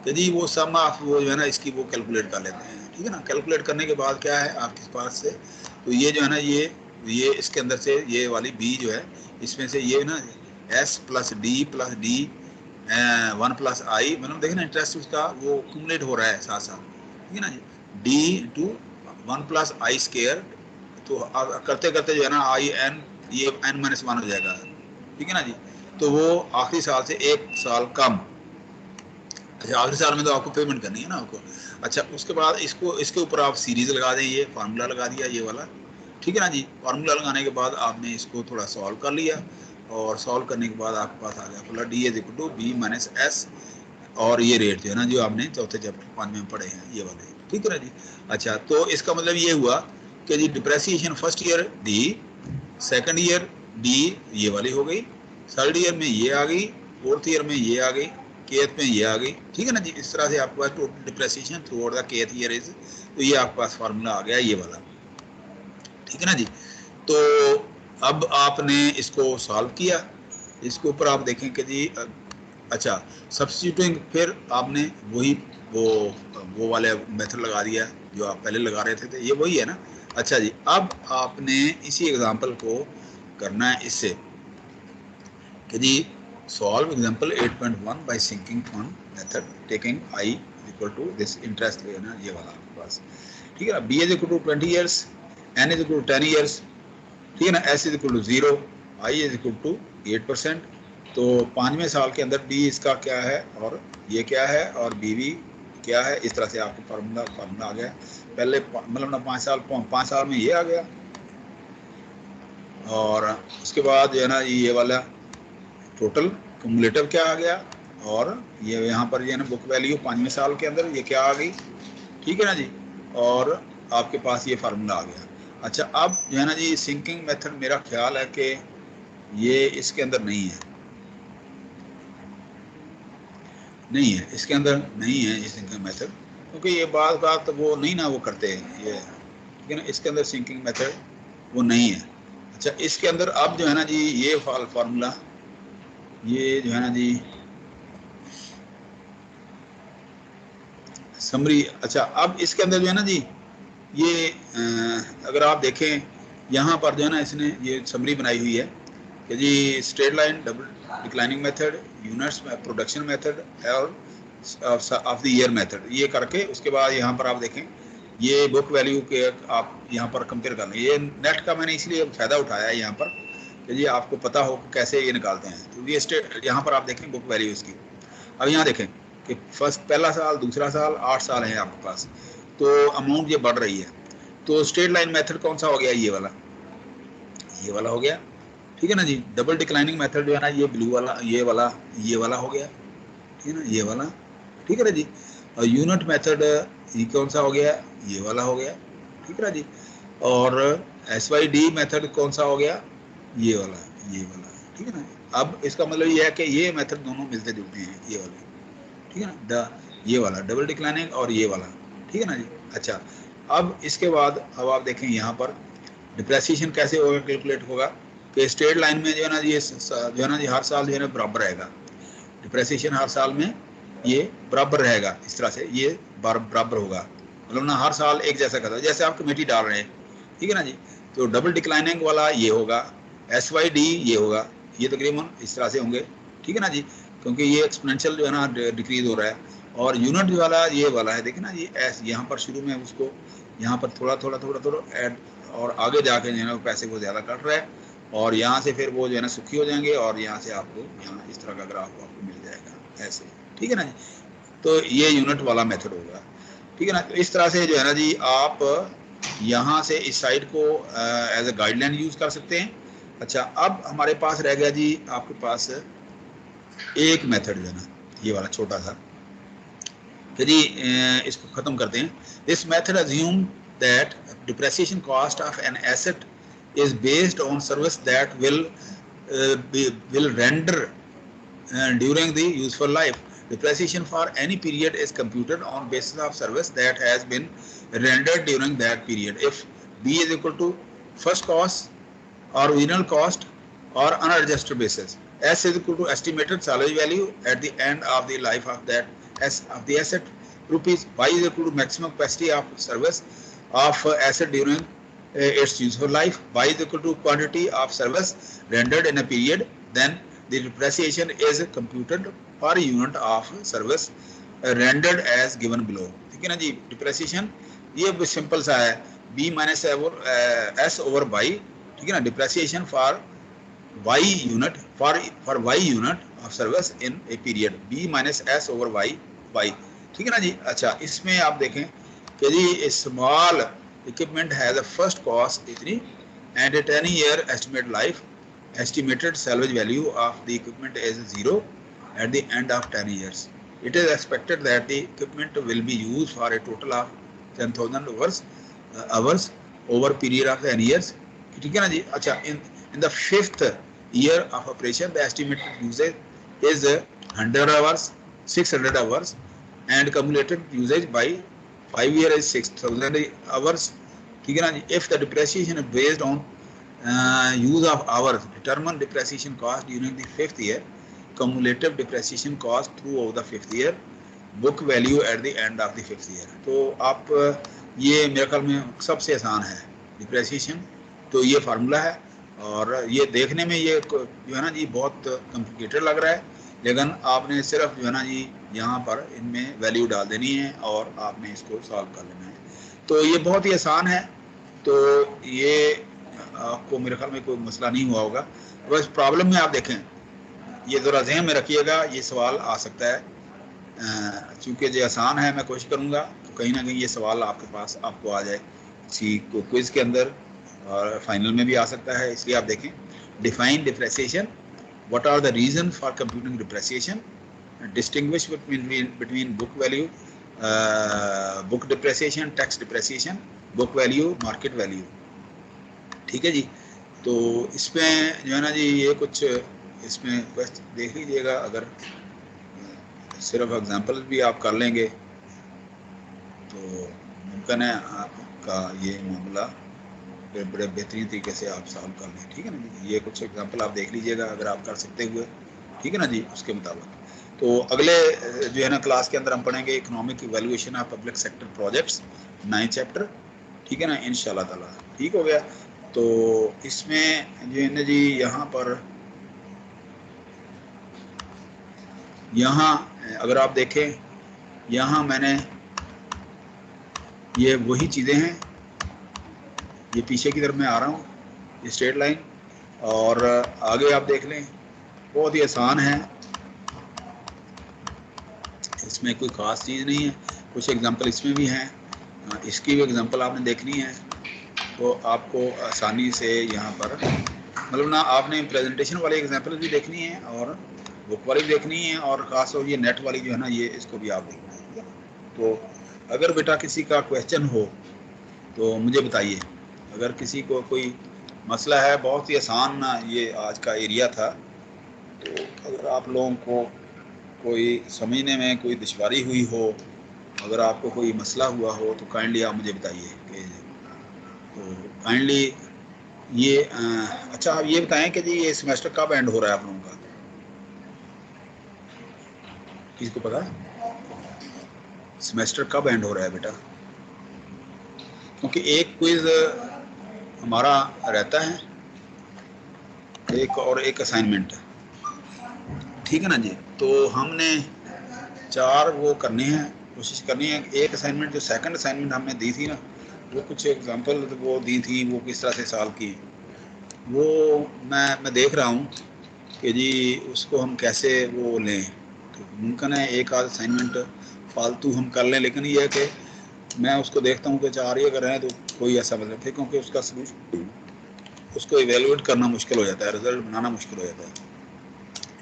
कि जी वो सम ऑफ वो जो है ना इसकी वो कैलकुलेट कर लेते हैं, ठीक है ना। कैलकुलेट करने के बाद क्या है आपके पास से, तो ये जो है ना ये इसके अंदर से ये वाली B जो है, इसमें से ये ना S plus D plus D 1+I, मतलब देखें ना इंटरेस्ट उसका वो क्यूमुलेट हो रहा है साथ साथ, ठीक है ना जी। D इंटू 1+I², तो करते करते जो है ना IN ये n-1 हो जाएगा, ठीक है ना जी। तो वो आखिरी साल से 1 साल कम। अच्छा, आखिरी साल में तो आपको पेमेंट करनी है ना आपको। अच्छा, उसके बाद इसके ऊपर आप सीरीज लगा दें, ये फार्मूला लगा दिया ये वाला, ठीक है ना जी। फार्मूला लगाने के बाद आपने इसको थोड़ा सॉल्व कर लिया, और सॉल्व करने के बाद आपके पास आ गया फुला D = B - S, और ये रेट जो है ना जो आपने चौथे चैप्टर 5 में पढ़े हैं ये वाले, ठीक है ना जी। अच्छा, तो इसका मतलब ये हुआ कि जी depreciation first year D, second year D ये वाली हो गई, थर्ड ईयर में ये आ गई, फोर्थ ईयर में ये आ गई, केथ में ये आ गई, ठीक है ना जी। इस तरह से आपके पास total depreciation throughout the kth year is, तो ये आपके पास फार्मूला आ गया ये वाला, ठीक है ना जी। तो अब आपने इसको सॉल्व किया, इसके ऊपर आप देखें कि जी अच्छा सब्स्टिट्यूटिंग, फिर आपने वही वो वाले मेथड लगा दिया जो आप पहले लगा रहे थे, ये वही है ना। अच्छा जी, अब आपने इसी एग्जांपल को करना है इससे कि जी solve example 8.1 by sinking fund method taking I = this interest लेना ये वाला आपके पास, ठीक है ना। B = 20 years, N = 10 years, ठीक है ना। S = 0, I = 8%। तो 5वें साल के अंदर D इसका क्या है और ये क्या है और B भी क्या है, इस तरह से आपको फार्मूला आ गया। पहले मतलब ना 5 साल में ये आ गया, और उसके बाद जो है ना ये वाला टोटल क्यूमुलेटिव क्या आ गया, और ये यहाँ पर जो है ना बुक वैल्यू 5वें साल के अंदर ये क्या आ गई, ठीक है ना जी। और आपके पास ये फार्मूला आ गया। अच्छा, अब जो है ना जी सिंकिंग मेथड मेरा ख्याल है कि ये इसके अंदर नहीं है, इसके अंदर नहीं है ये सिंकिंग मेथड, क्योंकि ये बात वो नहीं ना वो करते हैं ये, ठीक है ना। इसके अंदर सिंकिंग मेथड वो नहीं है। अच्छा, इसके अंदर अब जो है ना जी ये फार्मूला ये जो है ना जी समरी। अच्छा, अब इसके अंदर जो है ना जी ये अगर आप देखें यहाँ पर जो है ना इसने ये समरी बनाई हुई है कि जी straight line, double declining method, units production method और ऑफ द ईयर मेथड, ये करके उसके बाद यहाँ पर आप देखें ये बुक वैल्यू के आप यहाँ पर कंपेयर कर लें। ये नेट का मैंने इसलिए फ़ायदा उठाया है यहाँ पर कि जी आपको पता हो कैसे ये निकालते हैं। तो ये स्टेट यहाँ पर आप देखें बुक वैल्यू इसकी। अब यहाँ देखें कि पहला साल, दूसरा साल, 8 साल है आपके पास, तो अमाउंट ये बढ़ रही है। तो स्ट्रेट लाइन मेथड कौन सा हो गया, ये वाला हो गया, ठीक ठीक है ना जी। डबल डिक्लाइनिंग मेथड जो है ना, ये ब्लू वाला, ये वाला हो गया, ठीक है ना, ये वाला, ठीक है ना जी। और यूनिट मेथड ये कौन सा हो गया, ये वाला हो गया, ठीक है ना जी। और SYD मेथड कौन सा हो गया, ये वाला, ठीक है ना। अब इसका मतलब ये है कि ये मेथड दोनों मिलते जुलते हैं, ये वाले, ठीक है ना, ये वाला डबल डिक्लाइनिंग और ये वाला, ठीक है ना जी। अच्छा, अब इसके बाद अब आप देखें यहाँ पर डिप्रेसिएशन कैसे होगा, कैलकुलेट होगा कि स्ट्रेट लाइन में जो है ना ये जो है ना जी हर साल जो है ना बराबर रहेगा, डिप्रेसिएशन हर साल में ये बराबर रहेगा, इस तरह से ये बराबर होगा, मतलब ना हर साल एक जैसा करता है, जैसे आप कमेटी डाल रहे हैं, ठीक है ना जी। तो डबल डिक्लाइनिंग वाला ये होगा, SYD ये होगा, ये तकरीबन इस तरह से होंगे, ठीक है ना जी, क्योंकि ये एक्सपोनेंशियल जो है ना डिक्रीज हो रहा है। और यूनिट वाला ये वाला है, देखिए ना जी, यहाँ पर शुरू में उसको यहाँ पर थोड़ा ऐड, और आगे जाके जो है ना पैसे को ज़्यादा कट रहा है, और यहाँ से फिर वो जो है ना सुखी हो जाएंगे, और यहाँ से आपको यहाँ इस तरह का ग्राफ आपको मिल जाएगा ऐसे, ठीक है ना जी। तो ये यूनिट वाला मेथड होगा, ठीक है ना। तो इस तरह से जो है ना जी आप यहाँ से इस साइड को एज ए गाइडलाइन यूज कर सकते हैं। अच्छा, अब हमारे पास रह गया जी आपके पास एक मेथड जो है ना ये वाला छोटा सा, तो जी इसको खत्म करते हैं। This method assume that depreciation cost of an asset is based on service that will render during the useful life. Depreciation for any period is computed on basis of service that has been rendered during that period. If B is equal to first cost or original cost or unadjusted basis, S is equal to estimated salvage value at the end of the life of that of the asset rupees. Y is equal to maximum capacity of service of asset during its useful life. Y is equal to quantity of service rendered in a period. Then the depreciation is computed per unit of service rendered as given below. ठीक है ना जी। Depreciation ये simple सा है, B minus S over Y, ठीक है ना। Depreciation for Y unit for Y unit of service in a period, B minus S over Y, ठीक है ना जी। अच्छा, इसमें आप देखें कि जी small equipment has a first cost इतनी and a 10-year estimated life. Estimated salvage value of the equipment is 0 at the end of 10 years. It is expected that the equipment will be used for a total of 10,000 hours over a period of 10 years. ठीक है ना जी। अच्छा, in the 5th year of operation the estimated usage is 100 hours, 600 hours, and cumulative usage by 5 years is 6,000 hours, ठीक है ना जी। If the depreciation is based on use of hours, determine depreciation cost during the 5th year, cumulative depreciation cost throughout the 5th year, book value at the end of the 5th year. तो आप ये मेरे ख्याल में सबसे आसान है depreciation, तो ये फार्मूला है, और ये देखने में ये जो है ना जी बहुत कॉम्प्लिकेटेड लग रहा है, लेकिन आपने सिर्फ जो है ना जी यहाँ पर इनमें वैल्यू डाल देनी है और आपने इसको सॉल्व कर लेना है, तो ये बहुत ही आसान है। तो ये आपको मेरे ख्याल में कोई मसला नहीं हुआ होगा। बस प्रॉब्लम में आप देखें, ये ज़रा जहन में रखिएगा, ये सवाल आ सकता है, चूँकि जो आसान है मैं कोशिश करूँगा तो कहीं ना कहीं ये सवाल आपके पास आपको आ जाए किसी को क्विज़ के अंदर, और फाइनल में भी आ सकता है। इसलिए आप देखें, define depreciation, what are the reason for computing depreciation, distinguish between book value, book depreciation, tax depreciation, book value, market value, ठीक है जी। तो इसमें जो है ना जी ये कुछ इसमें बस देख लीजिएगा, अगर सिर्फ एग्जांपल भी आप कर लेंगे तो मुमकिन है आपका ये मामला बड़े बेहतरीन तरीके से आप सॉल्व कर लें, ठीक है ना जी। ये कुछ एग्जांपल आप देख लीजिएगा अगर आप कर सकते हुए, ठीक है ना जी, उसके मुताबिक। तो अगले जो है ना क्लास के अंदर हम पढ़ेंगे economic evaluation of public sector projects, 9 chapter, ठीक है ना, इंशाल्लाह ताला। ठीक हो गया। तो इसमें जो है ना जी यहाँ पर अगर आप देखें, यहाँ मैंने ये वही चीज़ें हैं, ये पीछे की तरफ मैं आ रहा हूँ, ये स्ट्रेट लाइन, और आगे आप देख लें बहुत ही आसान है, इसमें कोई ख़ास चीज़ नहीं है। कुछ एग्जांपल इसमें भी हैं, इसकी भी एग्जांपल आपने देखनी है, तो आपको आसानी से यहाँ पर मतलब ना आपने प्रेजेंटेशन वाली एग्जाम्पल भी देखनी है और बुक वाली देखनी है और खास तौर ये नेट वाली जो है ना ये इसको भी आप देखना है, ठीक है। तो अगर बेटा किसी का क्वेश्चन हो तो मुझे बताइए। अगर किसी को कोई मसला है, बहुत ही आसान ना ये आज का एरिया था, तो अगर आप लोगों को कोई समझने में कोई दुश्वारी हुई हो, अगर आपको कोई मसला हुआ हो तो काइंडली आप मुझे बताइए कि तो काइंडली ये अच्छा आप ये बताएं कि जी ये सेमेस्टर कब एंड हो रहा है आप लोगों का, किसी को पता है सेमेस्टर कब एंड हो रहा है बेटा? क्योंकि एक क्विज हमारा रहता है, एक असाइनमेंट, ठीक है ना जी। तो हमने 4 वो करने हैं, कोशिश करनी है। एक असाइनमेंट जो सेकंड असाइनमेंट हमने दी थी ना, वो कुछ एग्जांपल वो दी थी, वो किस तरह से सॉल्व की, वो मैं देख रहा हूँ कि जी उसको हम कैसे वो लें। तो मुमकिन है एक आध असाइनमेंट फालतू हम कर लें, लेकिन ये है कि मैं उसको देखता हूँ कि 4 ही अगर हैं तो कोई ऐसा मतलब थे, क्योंकि उसका सलूशन उसको इवेलुएट करना मुश्किल हो जाता है, रिजल्ट बनाना मुश्किल हो जाता है।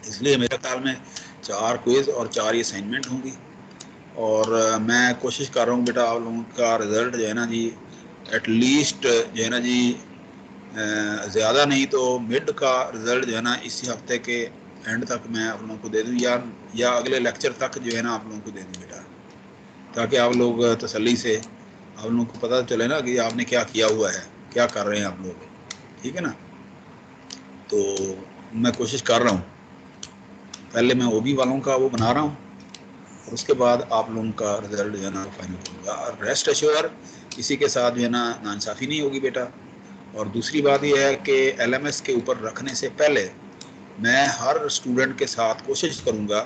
इसलिए मेरे ख्याल में 4 क्विज और 4 ही असाइनमेंट होंगी। और मैं कोशिश कर रहा हूँ बेटा आप लोगों का रिज़ल्ट जो है ना जी एटलीस्ट जो है ना जी ज़्यादा नहीं तो मिड का रिज़ल्ट जो है ना इसी हफ्ते के एंड तक मैं आप लोगों को दे दूँ, या अगले लेक्चर तक जो है ना आप लोगों को दे दूँ बेटा, ताकि आप लोग तसल्ली से आप लोगों को पता चले ना कि आपने क्या किया हुआ है, क्या कर रहे हैं आप लोग, ठीक है ना। तो मैं कोशिश कर रहा हूँ, पहले मैं ओबी वालों का वो बना रहा हूँ और उसके बाद आप लोगों का रिजल्ट जो है ना फाइनल करूँगा। और रेस्ट एश्योर किसी के साथ जो है ना नाइंसाफ़ी नहीं होगी बेटा। और दूसरी बात यह है कि एलएमएस के ऊपर रखने से पहले मैं हर स्टूडेंट के साथ कोशिश करूँगा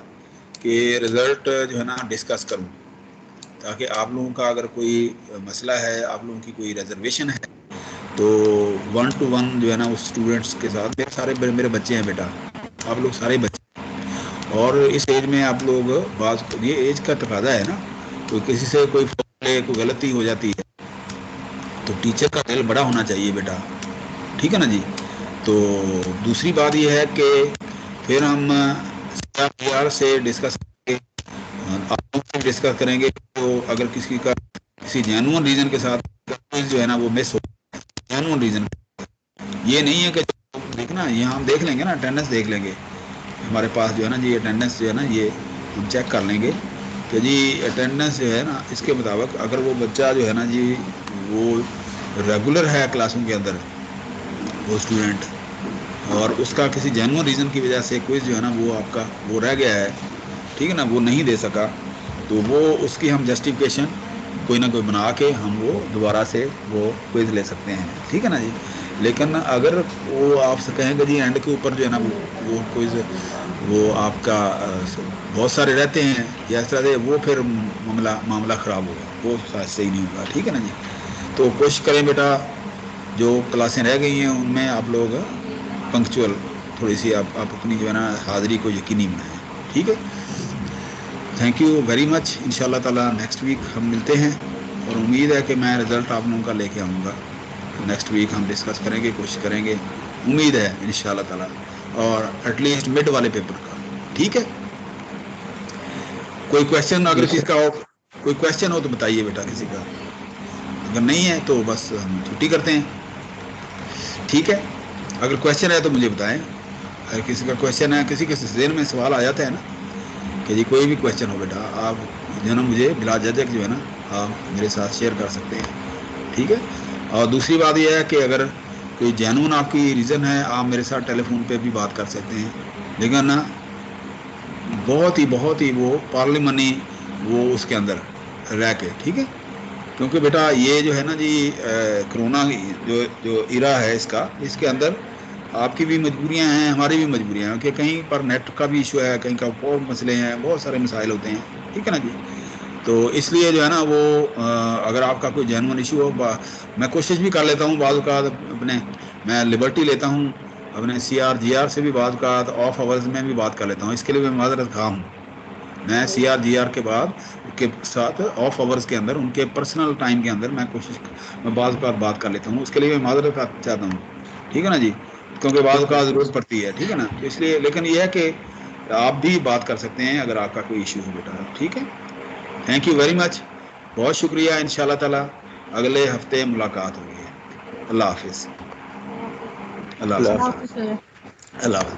कि रिज़ल्ट जो है ना डिस्कस करूँ, ताकि आप लोगों का अगर कोई मसला है, आप लोगों की कोई रिजर्वेशन है, तो 1 to 1 जो है ना उस स्टूडेंट्स के साथ, मेरे बच्चे हैं बेटा, आप लोग सारे बच्चे, और इस एज में आप लोग बात, ये एज का तकाजा है ना, तो किसी से कोई गलती हो जाती है तो टीचर का दिल बड़ा होना चाहिए बेटा, ठीक है ना जी। तो दूसरी बात यह है कि फिर हम CR से डिस्कस करेंगे। तो अगर किसी का किसी जेन्युइन रीज़न के साथ जो है ना वो मिस हो, जेन्युइन रीज़न, ये नहीं है कि देखना यहाँ हम देख लेंगे ना, अटेंडेंस देख लेंगे, हमारे पास जो है ना जी अटेंडेंस जो है ना ये हम चेक कर लेंगे कि जी अटेंडेंस जो है ना इसके मुताबिक अगर वो बच्चा जो है ना जी वो रेगुलर है क्लासों के अंदर, वो स्टूडेंट, और उसका किसी जेन्युइन रीज़न की वजह से क्विज जो है ना वो आपका वो रह गया है, ठीक है ना, वो नहीं दे सका, तो वो उसकी हम जस्टिफिकेशन कोई ना कोई बना के हम वो दोबारा से वो क्विज ले सकते हैं, ठीक है ना जी। लेकिन अगर वो आपसे कहेंगे जी एंड के ऊपर जो है ना वो क्विज वो आपका बहुत सारे रहते हैं या इस तरह से, वो फिर मामला ख़राब होगा, वो सही नहीं होगा, ठीक है ना जी। तो कोशिश करें बेटा जो क्लासें रह गई हैं उनमें आप लोग पंक्चुअल थोड़ी सी आप अपनी जो है ना हाज़िरी को यकीनी बनाएं, ठीक है। Thank you very much. इंशाल्लाह ताला नेक्स्ट वीक हम मिलते हैं और उम्मीद है कि मैं रिज़ल्ट आप लोगों का लेके आऊँगा। नेक्स्ट वीक हम डिस्कस करेंगे, कोशिश करेंगे, उम्मीद है इंशाल्लाह ताला, और एटलीस्ट मिड वाले पेपर का, ठीक है। कोई क्वेश्चन अगर किसी का हो, कोई क्वेश्चन हो तो बताइए बेटा किसी का, अगर नहीं है तो बस हम छुट्टी करते हैं, ठीक है। अगर क्वेश्चन है तो मुझे बताएं, अगर किसी का क्वेश्चन है, किसी के जहन में सवाल आ जाता है ना कि जी कोई भी क्वेश्चन हो बेटा, आप जो है ना मुझे बिला झिझक जो है ना आप मेरे साथ शेयर कर सकते हैं, ठीक है। और दूसरी बात यह है कि अगर कोई जेन्युइन आपकी रीज़न है, आप मेरे साथ टेलीफोन पे भी बात कर सकते हैं, लेकिन ना बहुत ही वो पार्लियामानी वो उसके अंदर रह के, ठीक है। क्योंकि बेटा ये जो है ना जी कोरोना जो जो इरा है इसका, इसके अंदर आपकी भी मजबूरियां हैं, हमारी भी मजबूरियां हैं कि कहीं पर नेट का भी इशू है, कहीं का और मसले हैं, बहुत सारे मसाइल होते हैं, ठीक है ना जी। तो इसलिए जो है ना वो अगर आपका कोई जेन्युइन इशू हो, मैं कोशिश भी कर लेता हूँ बाद अपने, मैं लिबर्टी लेता हूँ अपने CR GR से भी बाद ऑफ आवर्स में भी बात कर लेता हूँ, इसके लिए मैं माजरत खा हूँ। मैं CR GR के बाद के साथ ऑफ आवर्स के अंदर उनके पर्सनल टाइम के अंदर मैं बात कर लेता हूँ, उसके लिए मैं माजरत चाहता हूँ, ठीक है ना जी। क्योंकि बाद का ज़रूरत पड़ती है, ठीक है ना। तो इसलिए, लेकिन ये है कि आप भी बात कर सकते हैं अगर आपका कोई इशू हो बेटा, ठीक है। थैंक यू वेरी मच, बहुत शुक्रिया। इंशाल्लाह ताला अगले हफ्ते मुलाकात होगी। अल्लाह हाफिज़। अल्लाह हाफिज़। हाफिज़। अल्लाह हाफिज़।